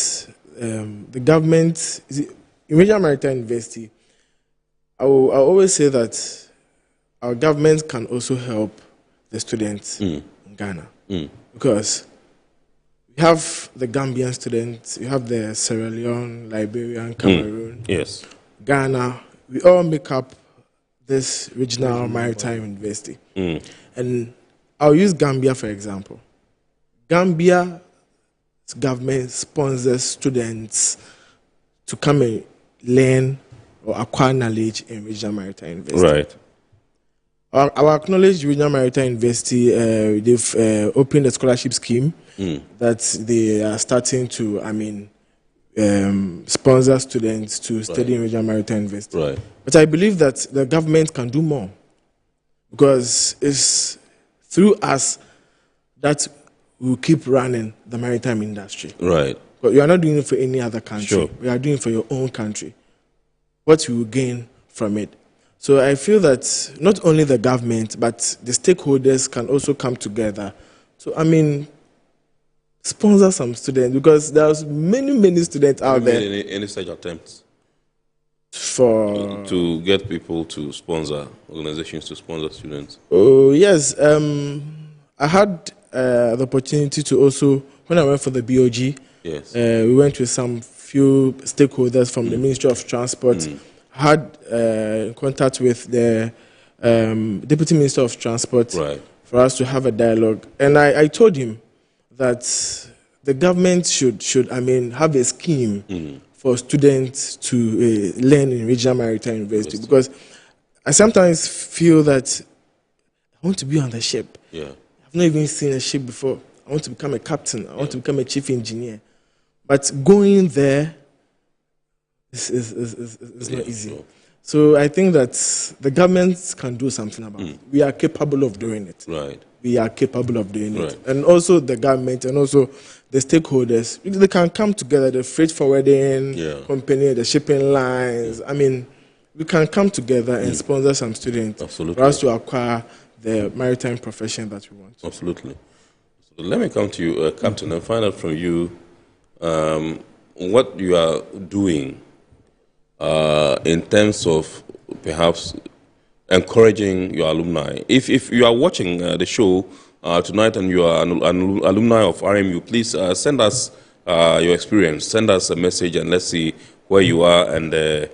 the government, in Regional Maritime University, I always say that our government can also help the students in Ghana, because we have the Gambian students, we have the Sierra Leone, Liberian, Cameroon, Ghana. We all make up this Regional Maritime University. And I'll use Gambia for example. Gambia's government sponsors students to come and learn or acquire knowledge in Regional Maritime University. Right. Our acknowledged Regional Maritime University, they've opened a scholarship scheme that they are starting to, sponsor students to study in Regional Maritime University. Right. But I believe that the government can do more, because it's through us that we keep running the maritime industry. Right. But you are not doing it for any other country. Sure. We are doing it for your own country. What you will gain from it. So I feel that not only the government, but the stakeholders can also come together. So, sponsor some students, because there's many students out there. Any such attempts for to get people to sponsor, organizations to sponsor students? Oh, yes. I had the opportunity to also, when I went for the BOG, we went with some few stakeholders from the Ministry of Transport, had contact with the Deputy Minister of Transport for us to have a dialogue. And I told him that the government should have a scheme for students to learn in Regional Maritime University, because I sometimes feel that I want to be on the ship. I've not even seen a ship before. I want to become a captain. I want to become a chief engineer. But going there is not easy. So I think that the government can do something about it. We are capable of doing it. We are capable of doing it. And also the government and also the stakeholders, they can come together, the freight forwarding company, the shipping lines. We can come together and sponsor some students for us to acquire the maritime profession that we want. Absolutely. So let me come to you, Captain, and find out from you what you are doing in terms of perhaps encouraging your alumni. If you are watching the show tonight and you are an alumni of RMU, please send us your experience. Send us a message and let's see where you are and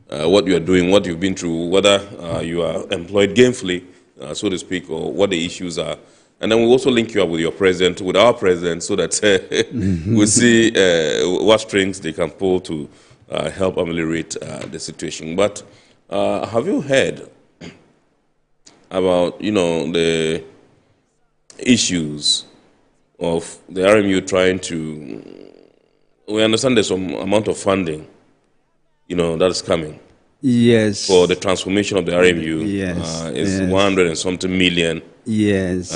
what you are doing, what you've been through, whether you are employed gainfully, so to speak, or what the issues are. And then we'll also link you up with your president, with our president, so that we'll see what strings they can pull to help ameliorate the situation. But have you heard about, the issues of the RMU trying to... We understand there's some amount of funding, that's coming. Yes. For the transformation of the RMU. Yes. It's 100 and something million. Yes.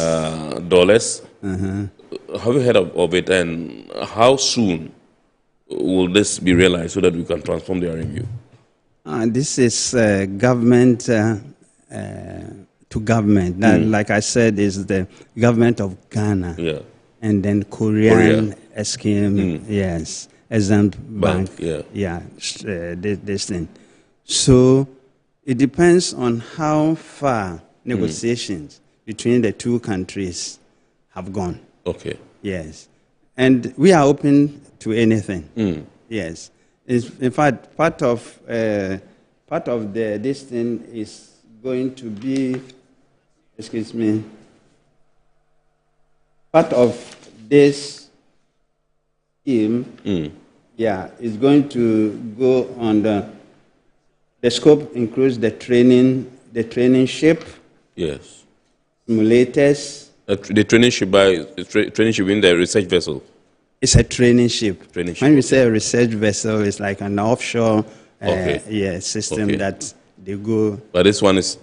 Dollars. Have you heard of it, and how soon will this be realized so that we can transform the RMU? This is government to government. That, like I said, is the government of Ghana. Yeah. And then Korean scheme, yes, exempt bank, this thing. So it depends on how far negotiations between the two countries have gone. Okay. Yes. And we are open to anything. Yes. In fact, part of this thing is going to be, excuse me, part of this scheme, is going to go on the scope includes the training ship. Yes. Simulators. The training ship in the research vessel. It's a training ship. Training ship. When we say a research vessel, it's like an offshore system that they go. But this one is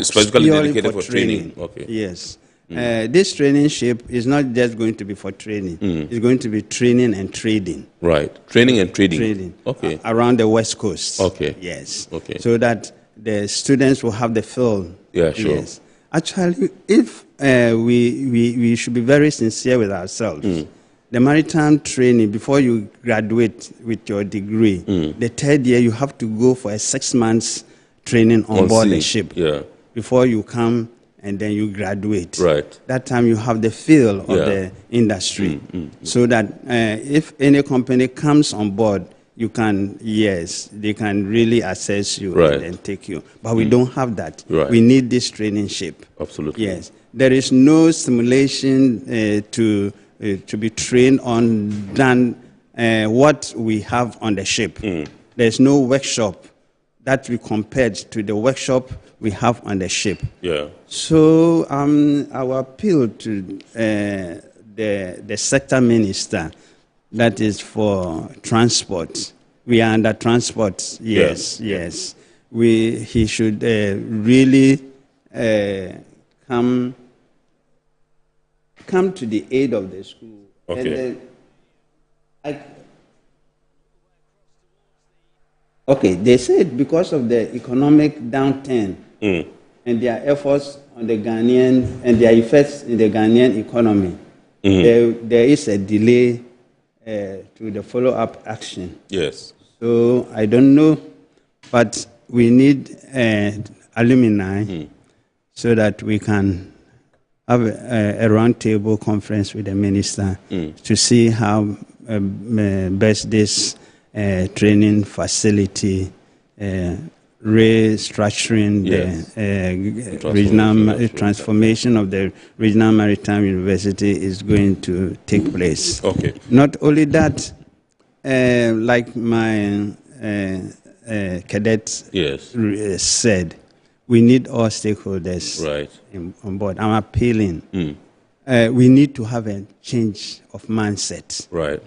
specifically dedicated for training. Okay. Yes. This training ship is not just going to be for training. It's going to be training and trading. Right. Training and trading. Trading. Okay. Around the West Coast. Okay. Yes. Okay. So that the students will have the feel. Yeah, sure. Yes. Actually, if we should be very sincere with ourselves. The maritime training, before you graduate with your degree, the third year you have to go for a 6 months training on board the ship. Yeah. Before you come and then you graduate. Right. That time you have the feel of the industry. So that if any company comes on board, you can, they can really assess you and then take you. But we don't have that. Right. We need this training ship. Absolutely. Yes. There is no simulation to be trained on than what we have on the ship. There's no workshop that we compared to the workshop we have on the ship. Yeah. So our appeal to the sector minister, that is for transport. We are under transport. Yes. He should really come to the aid of the school. Okay. They said because of the economic downturn and their efforts on the Ghanaian and their effects in the Ghanaian economy, there is a delay to the follow-up action. Yes. So I don't know, but we need alumni so that we can have a roundtable conference with the minister to see how best this training facility, restructuring the regional transformation of the Regional Maritime University is going to take place. Okay. Not only that, like my cadet said, we need all stakeholders on board. I'm appealing. We need to have a change of mindset. Right.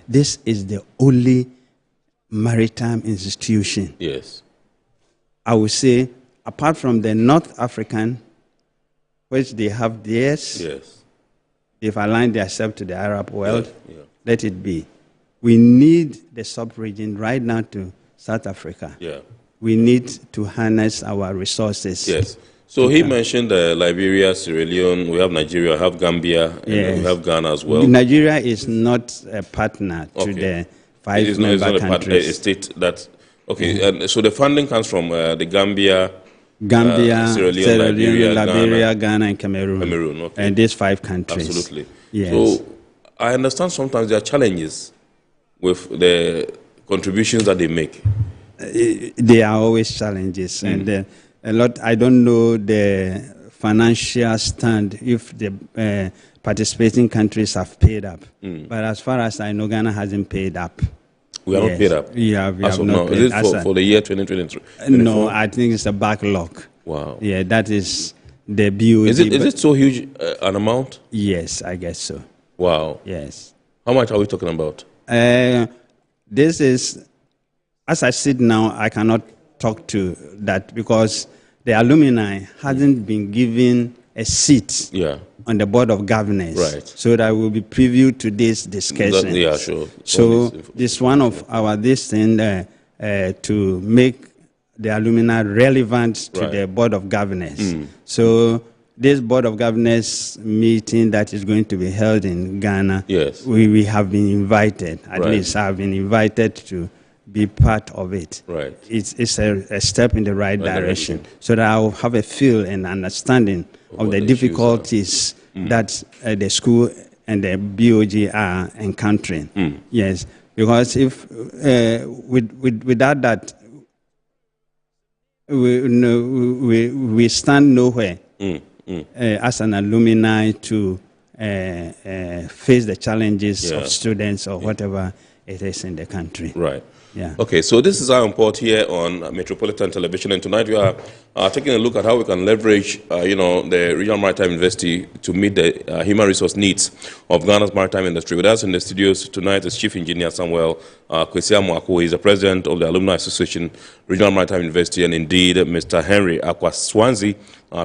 This is the only maritime institution. Yes. I would say, apart from the North African, which they have theirs, they've aligned themselves to the Arab world, let it be. We need the sub-region right now to South Africa. Yeah. We need to harness our resources. Yes. So he mentioned Liberia, Sierra Leone, we have Nigeria, we have Gambia, and we have Ghana as well. Nigeria is not a partner to the five member countries. A state that, and so the funding comes from the Gambia, Sierra Leone, Liberia, Ghana, and Cameroon. Okay. And these 5 countries. Absolutely. Yes. So I understand sometimes there are challenges with the contributions that they make. There are always challenges, and a lot. I don't know the financial stand if the participating countries have paid up, but as far as I know, Ghana hasn't paid up. We are not paid up. We have not paid. Is it for the year 2023? No, I think it's a backlog. Wow. Yeah, that is the BOD. Is it so huge an amount? Yes, I guess so. Wow. Yes. How much are we talking about? This is, as I sit now, I cannot talk to that because the alumni hasn't been given a seat on the board of governors. Right. So that will be preview to this discussion. Sure. So this one of our to make the alumni relevant to the Board of Governors. So this Board of Governors meeting that is going to be held in Ghana, we have been invited, at least I've been invited to be part of it. It's a step in the right direction, so that I will have a feel and understanding of the difficulties that the school and the BOG are encountering. Yes, because if without that, we stand nowhere as an alumni to face the challenges of students or whatever it is in the country. Yeah. Okay, so this is our report here on Metropolitan Television, and tonight we are taking a look at how we can leverage, the Regional Maritime University to meet the human resource needs of Ghana's maritime industry. With us in the studios tonight is Chief Engineer Samuel Kwesi Amoako. He is the President of the Alumni Association, Regional Maritime University, and indeed Mr. Henry Akwaswanzi,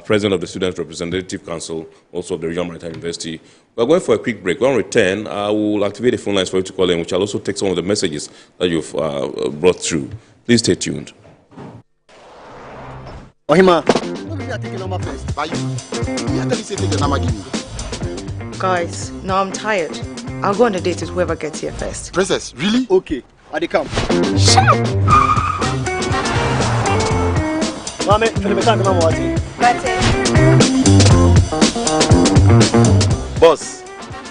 President of the Students' Representative Council, also of the Regional Maritime University. We're going for a quick break. When we return, I will activate the phone lines for you to call in, which I'll also take some of the messages that you've brought through. Please stay tuned. Ohima, we are taking number first. Guys, now I'm tired. I'll go on a date with whoever gets here first. Princess, really? Okay, I come. Shut up! Mame, Boss,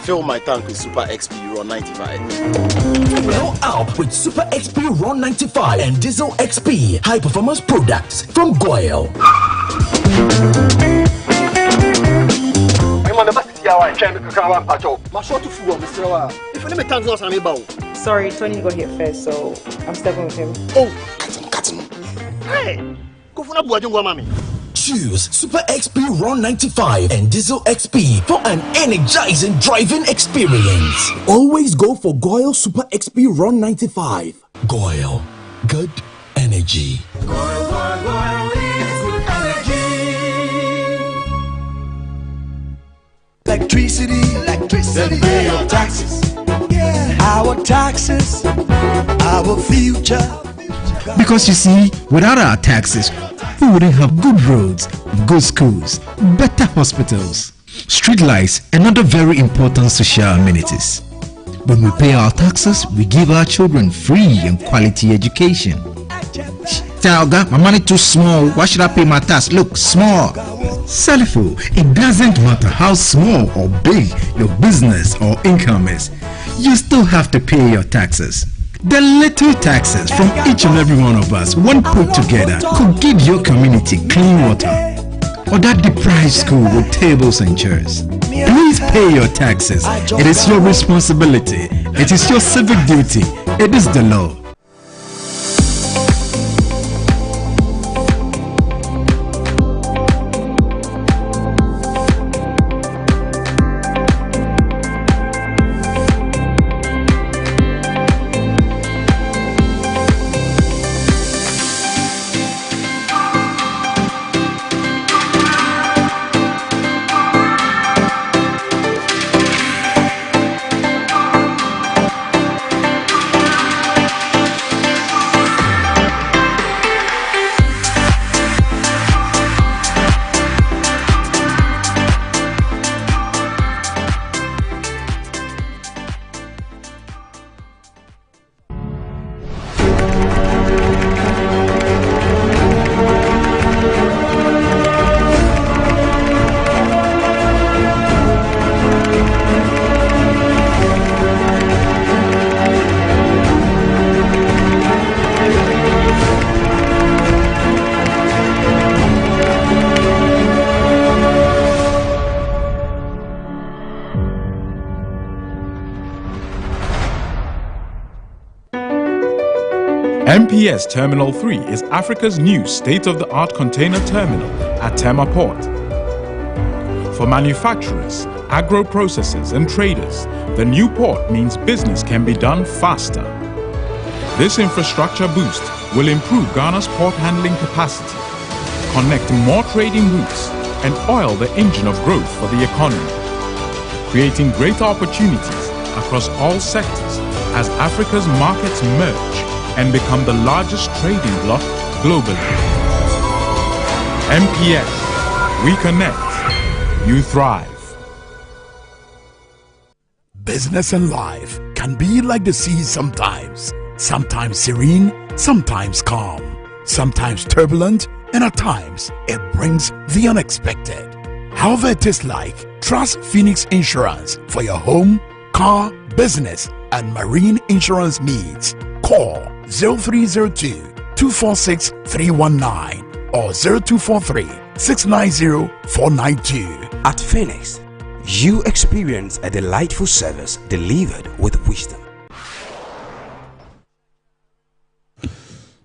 fill my tank with Super XP Euro 95. Fill up with Super XP Ron 95 and Diesel XP high performance products from Goyle. Sorry, Tony got here first, so I'm stepping with him. Oh, cut him. Hey, go for mami. Choose Super XP Ron 95 and Diesel XP for an energizing driving experience. Always go for Goyle Super XP Ron 95. Goyle, good energy. Goyle is good energy. Electricity, then pay your taxes. Our taxes, our future. Because you see, without our taxes, we wouldn't have good roads, good schools, better hospitals, street lights, and other very important social amenities. When we pay our taxes, we give our children free and quality education. Talga, my money too small. Why should I pay my tax? Look, small. Salifo, it doesn't matter how small or big your business or income is. You still have to pay your taxes. The little taxes from each and every one of us, when put together, could give your community clean water or that deprived school with tables and chairs. Please pay your taxes. It is your responsibility. It is your civic duty. It is the law. MPS Terminal 3 is Africa's new state-of-the-art container terminal at Tema Port. For manufacturers, agro-processors and traders, the new port means business can be done faster. This infrastructure boost will improve Ghana's port handling capacity, connect more trading routes, and oil the engine of growth for the economy, creating greater opportunities across all sectors as Africa's markets merge and become the largest trading bloc globally. MPS, we connect, you thrive. Business and life can be like the sea sometimes. Sometimes serene, sometimes calm, sometimes turbulent, and at times it brings the unexpected. However it is like, trust Phoenix Insurance for your home, car, business, and marine insurance needs. Call 0302-246-319 or 0243-690-492. At Phoenix, you experience a delightful service delivered with wisdom.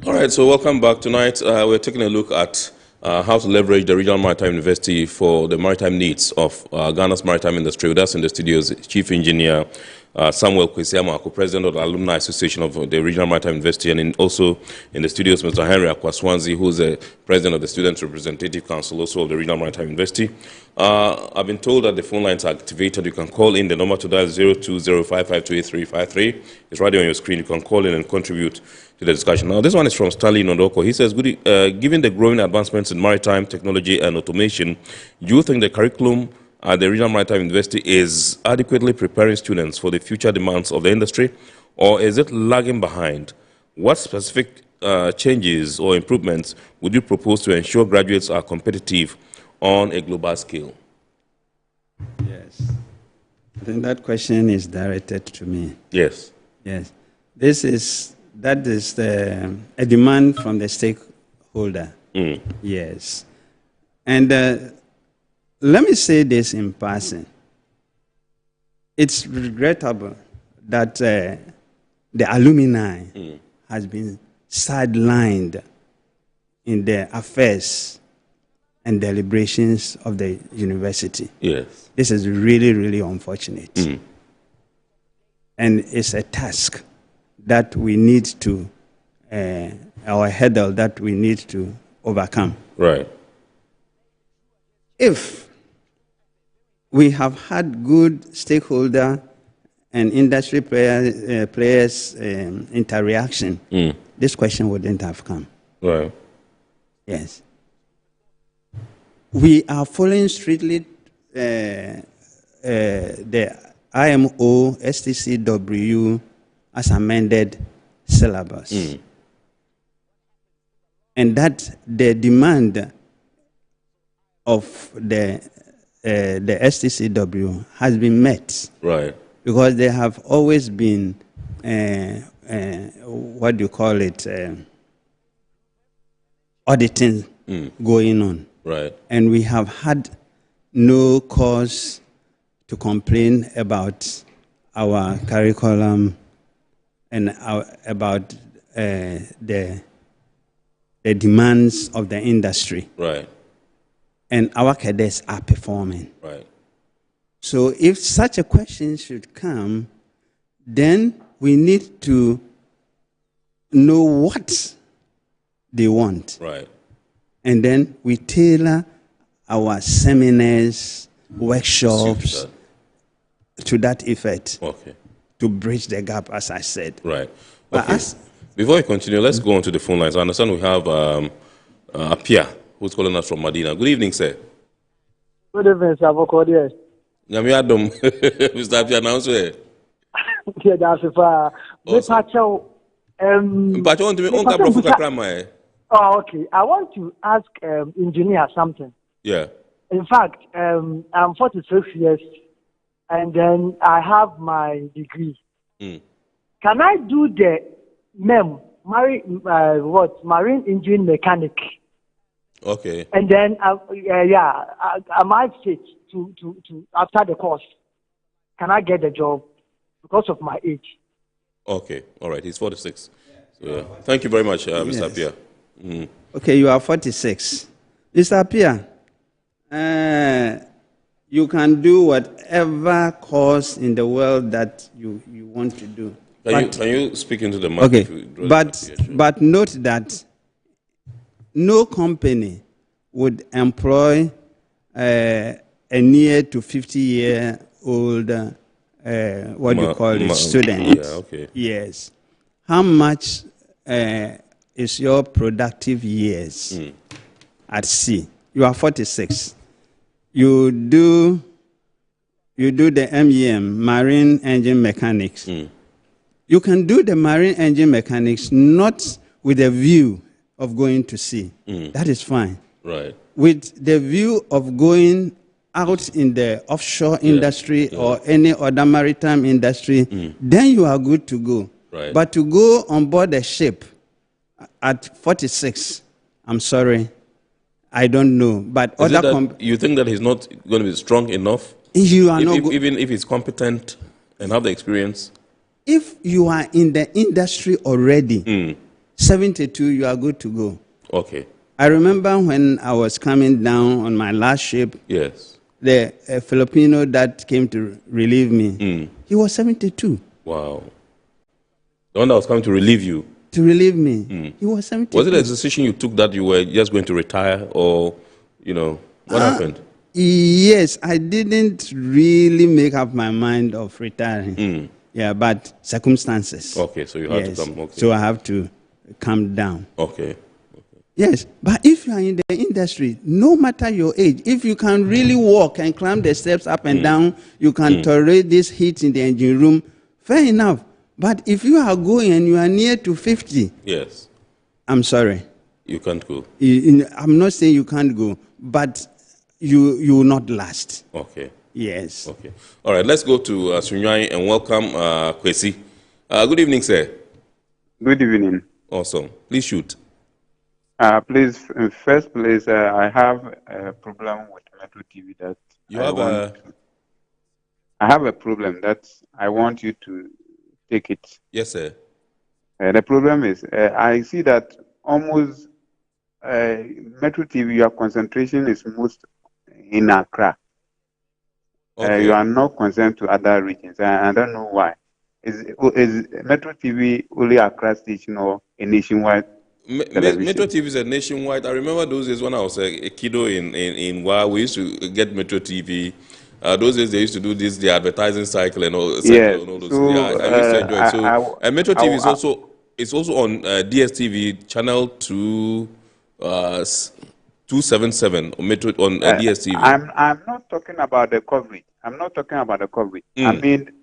All right, so welcome back. Tonight, we're taking a look at how to leverage the Regional Maritime University for the maritime needs of Ghana's maritime industry. With us in the studios, Chief Engineer Samuel Kwesiamako, President of the Alumni Association of the Regional Maritime University, and also in the studios, Mr. Henry Akwaswanzi, who is the President of the Student Representative Council, also of the Regional Maritime University. I've been told that the phone lines are activated. You can call in. The number to dial 0205528353. It's right there on your screen. You can call in and contribute to the discussion. Now, this one is from Stanley Nodoko. He says, given the growing advancements in maritime technology and automation, do you think the curriculum at the Regional Maritime University is adequately preparing students for the future demands of the industry, or is it lagging behind? What specific changes or improvements would you propose to ensure graduates are competitive on a global scale? Yes. I think that question is directed to me. Yes. Yes. That is a demand from the stakeholder. Mm. Yes. And let me say this in passing. It's regrettable that the alumni has been sidelined in the affairs and deliberations of the university. Yes. This is really, really unfortunate. Mm. And it's a task that we need to, our hurdle that we need to overcome. Right. If we have had good stakeholder and industry players interaction, this question wouldn't have come. Right. Yes. We are following strictly the IMO STCW as amended syllabus. And that the demand of the STCW has been met. Right. Because there have always been, what do you call it, auditing going on. Right. And we have had no cause to complain about our curriculum and about the demands of the industry. Right. And our cadets are performing. Right. So if such a question should come, then we need to know what they want. Right. And then we tailor our seminars, workshops to that effect. Okay. To bridge the gap, as I said. Right. But Okay. Before we continue, let's go on to the phone lines. I understand we have Apia, who's calling us from Medina. Good evening, sir. Good evening, sir. Nyami Adam, Mr. Apia, now, sir. Yeah, that's if Oh, okay. I want to ask engineer something. Yeah. In fact, I'm 46 years, and then I have my degree. Can I do the marine engine mechanic? Okay. And then, I might fit to after the course. Can I get the job because of my age? Okay. All right. He's 46. So, yeah. Thank you very much, Mr. Apia. Okay, you are 46. Mr. Apia, you can do whatever course in the world that you want to do. Can you speak into the mic? Okay, but note that no company would employ a near to 50-year-old, student. Yeah, okay. Yes. How much is your productive years at sea? You are 46. You do the MEM, Marine Engine Mechanics. You can do the Marine Engine Mechanics not with a view of going to sea. That is fine. Right. With the view of going out in the offshore industry or any other maritime industry, then you are good to go. Right. But to go on board a ship at 46, I'm sorry, I don't know. But Is other it that you think that he's not going to be strong enough? You are not even if he's competent and have the experience? If you are in the industry already, 72, you are good to go. Okay. I remember when I was coming down on my last ship, yes, the Filipino that came to relieve me, he was 72. Wow. The one that was coming to relieve you? To relieve me. He was 72. Was it a decision you took that you were just going to retire, or, what happened? Yes, I didn't really make up my mind of retiring. Yeah, but circumstances. Okay, so you had to come. Okay. So I have to come down. Okay. Yes, but if you are in the industry, no matter your age, if you can really walk and climb the steps up and down, you can tolerate this heat in the engine room, fair enough. But if you are going and you are near to 50, yes, I'm sorry. You can't go. I'm not saying you can't go, but you will not last. Okay. Yes. Okay. All right, let's go to Sunywai and welcome Kwesi. Good evening, sir. Good evening. Awesome. Please shoot. Please, in first place, I have a problem with Metro TV that I have a problem that I want you to take it. Yes, sir. The problem is, I see that almost Metro TV, your concentration is most in Accra. Okay. You are not concerned to other regions. I don't know why. Is Metro TV only Accra station or a nationwide? Metro TV is a nationwide. I remember those days when I was a kiddo in WA, we used to get Metro TV. Those days they used to do the advertising cycle and all. Yes. And all those. So, I used to enjoy it. So Metro TV is also on DSTV channel 277 on Metro on DSTV. I'm not talking about the coverage. I mean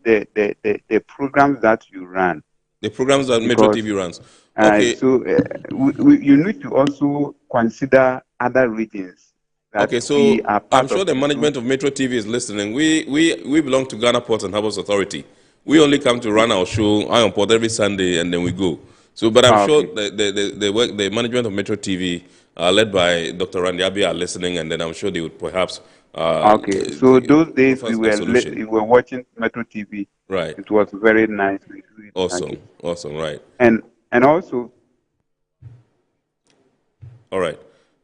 the programs that you run. The programs that Metro TV runs. Okay. So you need to also consider other regions. Okay, so I'm sure the management of Metro TV is listening. We belong to Ghana Ports and Harbours Authority. We only come to run our show, Iron Port, every Sunday, and then we go. So, but I'm sure the management of Metro TV, led by Dr. Randy Abbey, are listening, and then I'm sure they would perhaps. Okay, so those days we were watching Metro TV. Right. It was very nice. Awesome, right. And also. All right.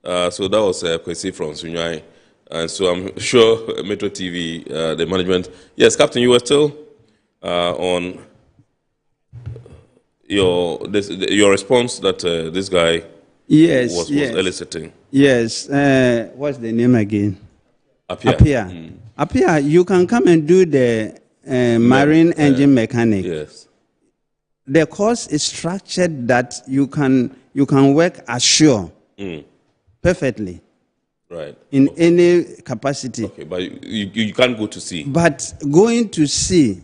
So that was Kwesi from Sunywai. And so I'm sure Metro TV, the management. Yes, Captain, you were still on your response that this guy was eliciting. Yes. What's the name again? Apia. Apia, you can come and do the marine engine mechanic. Yes. The course is structured that you can work ashore. Perfectly. Right. In any capacity. Okay, but you can't go to sea. But going to sea,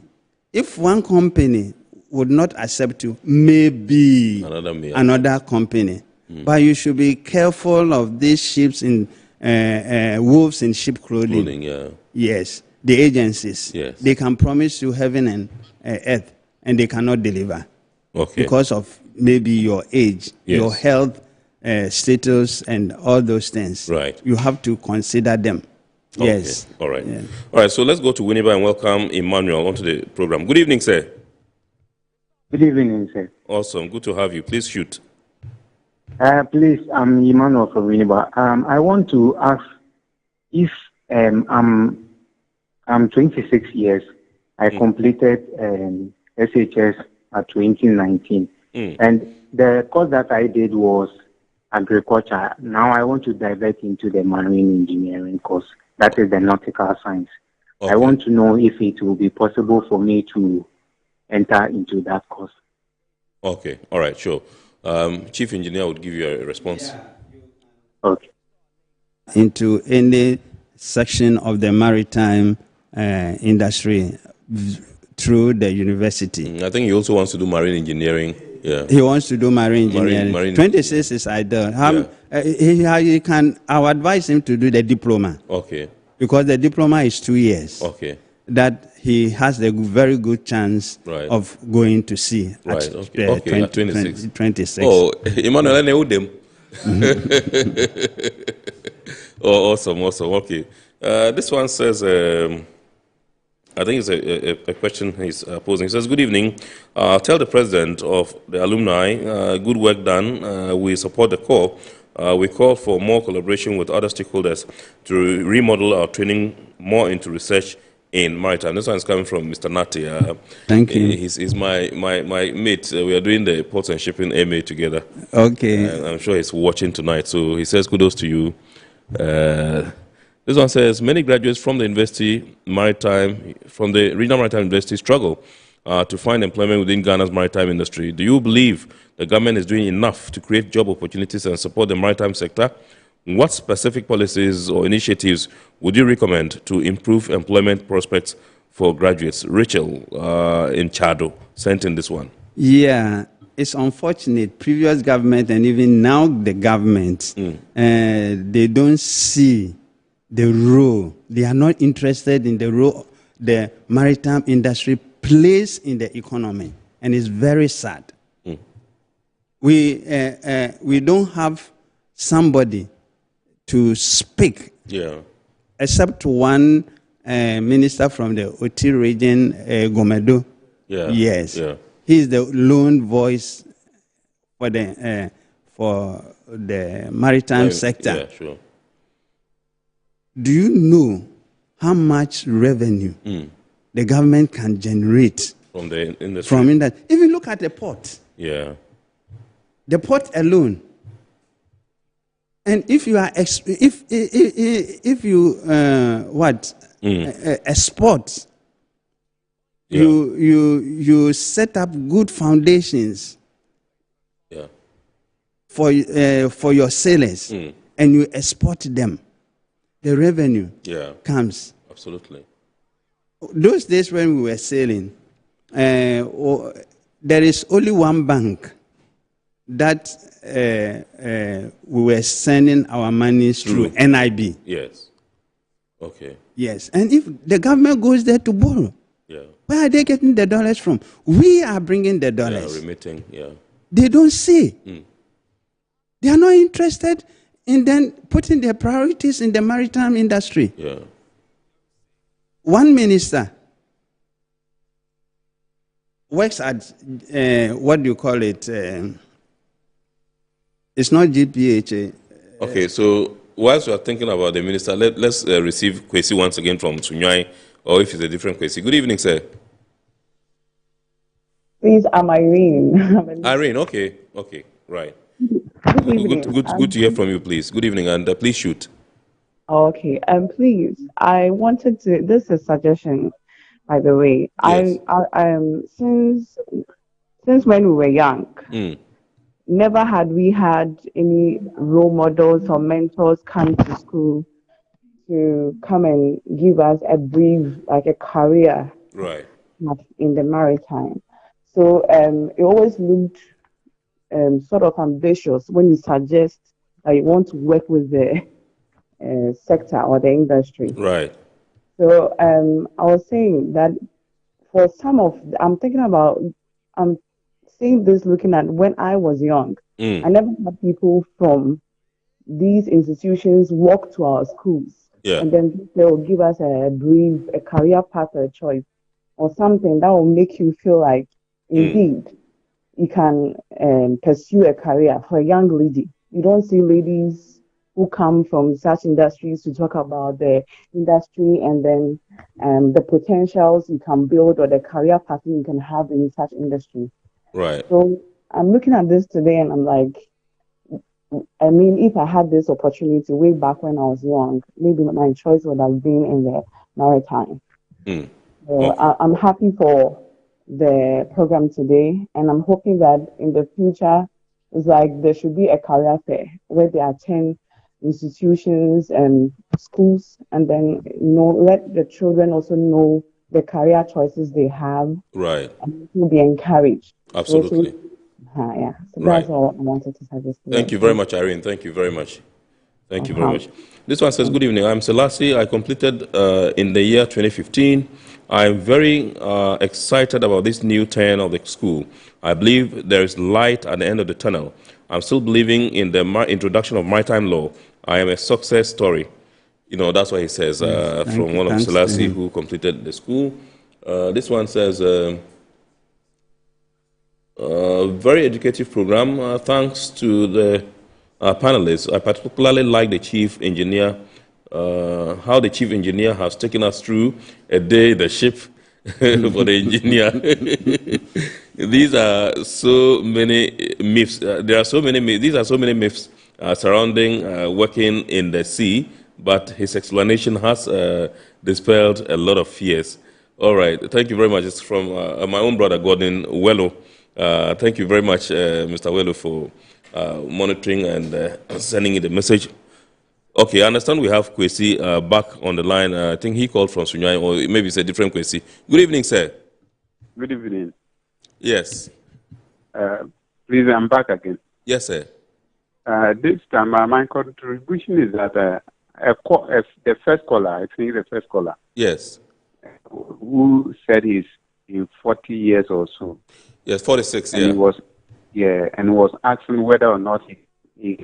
if one company would not accept you, maybe another company. But you should be careful of these ships in wolves in sheep clothing. Yes. The agencies. Yes. They can promise you heaven and earth, and they cannot deliver. Okay. Because of maybe your age, your health, status, and all those things. Right. You have to consider them. Okay. Yes. All right. Yeah. All right. So let's go to Winneba and welcome Emmanuel onto the program. Good evening, sir. Good evening, sir. Awesome. Good to have you. Please shoot. Please, I'm Emmanuel from Winneba. I want to ask if I'm 26 years. I completed SHS at 2019. And the course that I did was agriculture. Now I want to divert into the marine engineering course. That is the nautical science. Okay. I want to know if it will be possible for me to enter into that course. Okay. All right. Sure. Chief Engineer would give you a response. Okay. Into any section of the maritime industry through the university. I think he also wants to do marine engineering. Yeah. He wants to do marine engineering. Marine 26 is ideal. He can. I would advise him to do the diploma. Okay. Because the diploma is 2 years. Okay. That he has a very good chance of going to sea Right. at, Okay. At 26. 26. Oh, Emmanuel, I know them. Oh, awesome. Okay. This one says, I think it's a question he's posing. He says, good evening. Tell the president of the alumni, good work done. We support the core. We call for more collaboration with other stakeholders to remodel our training more into research in maritime. This one is coming from Mr. Nati. Thank you. He's my mate. We are doing the ports and shipping MA together. Okay. I'm sure he's watching tonight. So he says kudos to you. This one says, many graduates from the university maritime, from the regional maritime university struggle to find employment within Ghana's maritime industry. Do you believe the government is doing enough to create job opportunities and support the maritime sector? What specific policies or initiatives would you recommend to improve employment prospects for graduates? Rachel in Chado sent in this one. Yeah, it's unfortunate. Previous government and even now the government, they don't see the role. They are not interested in the role the maritime industry plays in the economy, and it's very sad. We don't have somebody to speak, except one minister from the OT region, Gomedo. Yes, he's the lone voice for the maritime sector. Yeah, sure. Do you know how much revenue the government can generate from the industry? From industry. Even look at the port. Yeah. The port alone. And if you are if you export, you set up good foundations for your sailors, and you export them. The revenue comes. Absolutely. Those days when we were sailing, there is only one bank that we were sending our monies through, NIB. Yes. Okay. Yes. And if the government goes there to borrow, where are they getting the dollars from? We are bringing the dollars. Remitting, They don't see. They are not interested in then putting their priorities in the maritime industry. One minister works at, what do you call it? It's not GPHA. Okay, so whilst we are thinking about the minister, let's receive Kwesi once again from Sunyai, or if it's a different Kwesi. Good evening, sir. Please, I'm Irene. Irene, okay, right. Good to hear from you, please. Good evening, and please shoot. Okay, please, I wanted to, this is a suggestion, by the way. Yes. I since when we were young, never had we had any role models or mentors come to school to come and give us a brief, like a career in the maritime. So it always looked sort of ambitious when you suggest that you want to work with the sector or the industry. Right. So I was saying that for some of, I'm saying this looking at when I was young. I never had people from these institutions walk to our schools. And then they will give us a brief, a career path or a choice or something that will make you feel like, indeed, you can pursue a career for a young lady. You don't see ladies who come from such industries to talk about the industry and then the potentials you can build or the career path you can have in such industry. Right. So I'm looking at this today and I'm like, I mean, if I had this opportunity way back when I was young, maybe my choice would have been in the maritime. I'm happy for the program today, and I'm hoping that in the future It's like there should be a career fair where they attend institutions and schools, and then let the children also know the career choices they have. Right. And will be encouraged. Absolutely. Yeah. So Right. that's all I wanted to suggest. Thank you very much, Irene. Thank you very much. Thank you very much. This one says, good evening. I'm Selassie. I completed in the year 2015. I'm very excited about this new turn of the school. I believe there is light at the end of the tunnel. I'm still believing in the introduction of maritime law. I am a success story. You know, that's what he says from one of Selassie who completed the school. This one says, very educative program. Thanks to the panelists. I particularly like the chief engineer, how the chief engineer has taken us through a day in the ship for the engineer. These are so many myths. There are so many myths. These are so many myths surrounding working in the sea, but his explanation has dispelled a lot of fears. All right. Thank you very much. It's from my own brother, Gordon Wello. Thank you very much, Mr. Wello, for monitoring and sending in the message. Okay, I understand we have Kwesi back on the line. I think he called from Sunyai, or maybe it's a different Kwesi. Good evening, sir. Good evening. Yes. Please, I'm back again. Yes, sir. This time, my contribution is that the first caller, I think the first caller. Yes. Who said he's in 40 years or so. Yes, 46, and he was asking whether or not he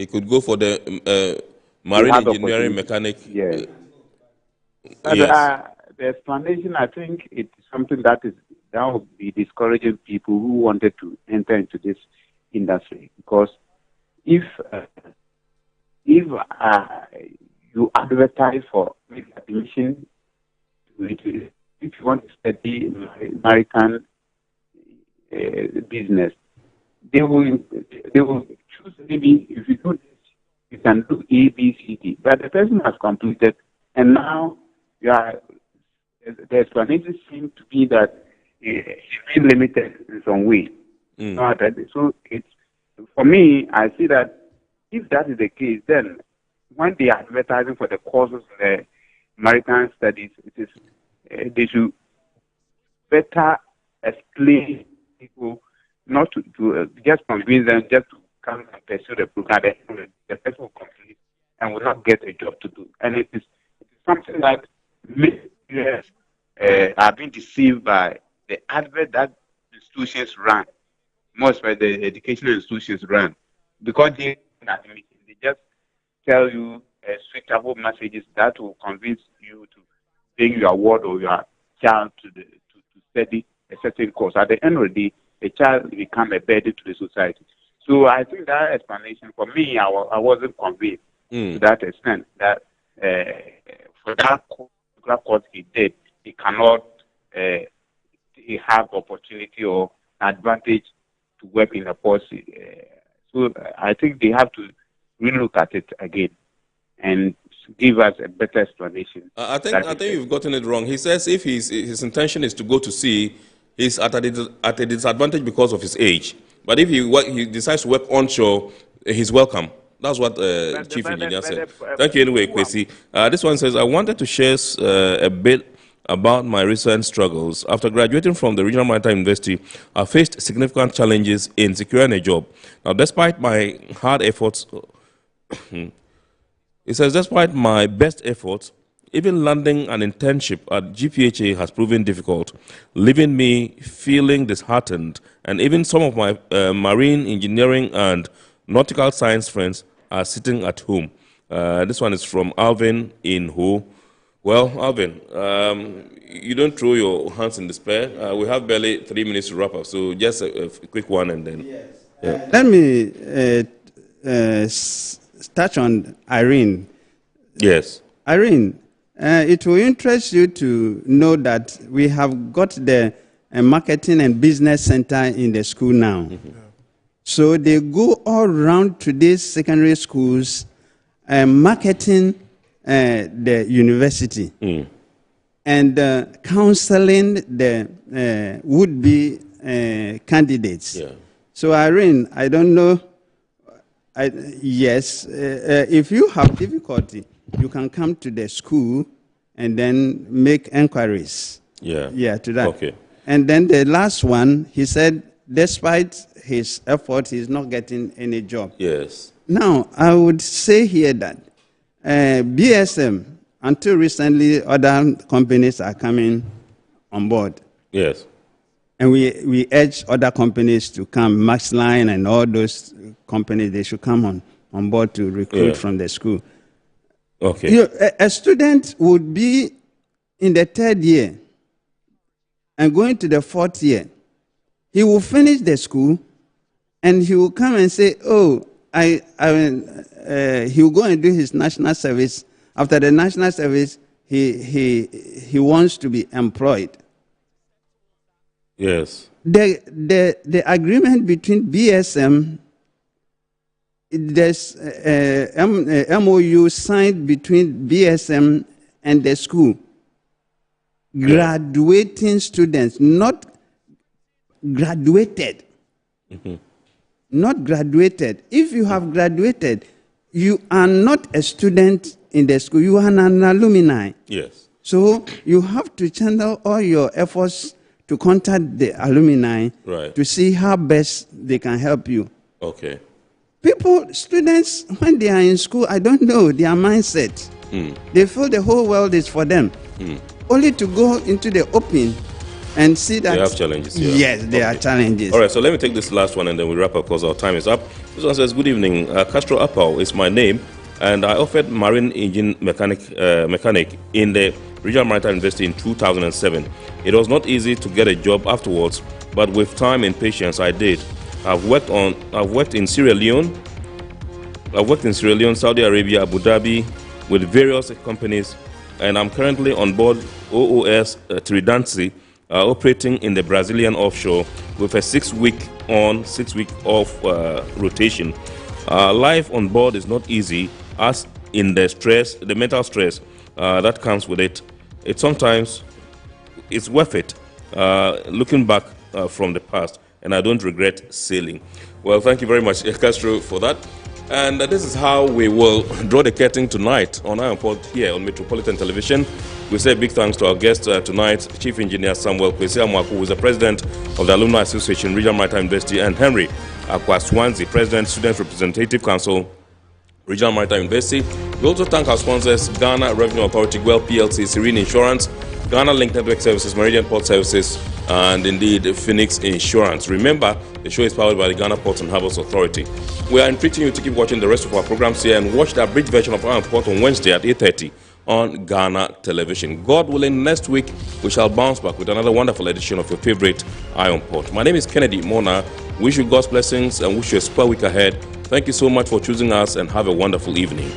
could go for the marine engineering mechanic. Yes. Yes. The explanation, I think, it's something that will be discouraging people who wanted to enter into this industry, because if you advertise for admission, if you want to study maritime business, they will choose maybe if you do this, you can do A, B, C, D. But the person has completed, and now the explanation seems to be that he's been limited in some way. So it's, for me, I see that if that is the case, then when they are advertising for the courses in the maritime studies, they should better explain people, not to just convince them just to come and pursue the program. The person will complete and will not get a job to do. And it is something that makes are being deceived by the advert that institutions run, most by the educational institutions run, because they just tell you suitable messages that will convince you to bring your ward or your child to study a certain course. At the end of the day, the child will become a burden to the society. So I think that explanation, for me, I wasn't convinced to that extent that for that course he did, he cannot he have opportunity or advantage to work in a post. So I think they have to relook at it again and give us a better explanation. I think you've gotten it wrong. He says if his intention is to go to sea, he's at a disadvantage because of his age. But if he decides to work onshore, he's welcome. That's what Chief Engineer said. Thank you anyway, Kwesi. This one says, I wanted to share a bit about my recent struggles. After graduating from the Regional Maritime University, I faced significant challenges in securing a job. Now, despite my hard efforts, it says, despite my best efforts, even landing an internship at GPHA has proven difficult, leaving me feeling disheartened, and even some of my marine engineering and nautical science friends are sitting at home. This one is from Alvin in Ho. Well, Alvin, you don't throw your hands in despair. We have barely 3 minutes to wrap up, so just a quick one and then. Yes. Yeah. Let me touch on Irene. Yes. Irene, it will interest you to know that we have got the marketing and business center in the school now. Mm-hmm. So they go all around to these secondary schools marketing the university and counseling the would-be candidates. Yeah. So, Irene, I don't know. If you have difficulty, you can come to the school and then make inquiries. Yeah, to that. Okay. And then the last one, he said, despite his effort, he's not getting any job. Yes. Now, I would say here that BSM, until recently, other companies are coming on board. Yes. And we urge other companies to come, Maxline and all those companies, they should come on board to recruit from the school. Okay. A student would be in the 3rd year and going to the 4th year. He will finish the school and he will come and say, oh, he will go and do his national service. After the national service, he wants to be employed. Yes. The agreement between BSM, there's MOU signed between BSM and the school. Graduating students, not graduated. Not graduated. If you have graduated, you are not a student in the school, you are an alumni. Yes. So you have to channel all your efforts to contact the alumni to see how best they can help you. Okay. Students, when they are in school, I don't know their mindset. They feel the whole world is for them. Only to go into the open and see that... They have challenges. Yeah. Yes, there are challenges. All right, so let me take this last one and then we wrap up because our time is up. This one says, good evening. Castro Apau is my name, and I offered marine engine mechanic in the Regional Maritime University in 2007. It was not easy to get a job afterwards, but with time and patience, I did. I've worked in Sierra Leone, Saudi Arabia, Abu Dhabi, with various companies, and I'm currently on board OOS Tridancy, operating in the Brazilian offshore with a 6-week on, 6-week off rotation. Life on board is not easy, as in the mental stress that comes with it. Sometimes it's worth it, looking back from the past, and I don't regret sailing. Well, thank you very much, Castro, for that. And this is how we will draw the curtain tonight on Iron Port here on Metropolitan Television. We say big thanks to our guest tonight, Chief Engineer Samuel Kwesi Amwaku, who is the President of the Alumni Association, Regional Maritime University, and Henry Akwaswanzi, President, Student Representative Council, Regional Maritime University. We also thank our sponsors, Ghana Revenue Authority, Guel PLC, Serene Insurance, Ghana Link Network Services, Meridian Port Services, and indeed Phoenix Insurance. Remember, the show is powered by the Ghana Ports and Harbours Authority. We are entreating you to keep watching the rest of our programs here and watch the abridged version of Iron Port on Wednesday at 8:30 on Ghana Television. God willing, next week we shall bounce back with another wonderful edition of your favorite Iron Port. My name is Kennedy Mona. Wish you God's blessings and wish you a spur week ahead. Thank you so much for choosing us and have a wonderful evening.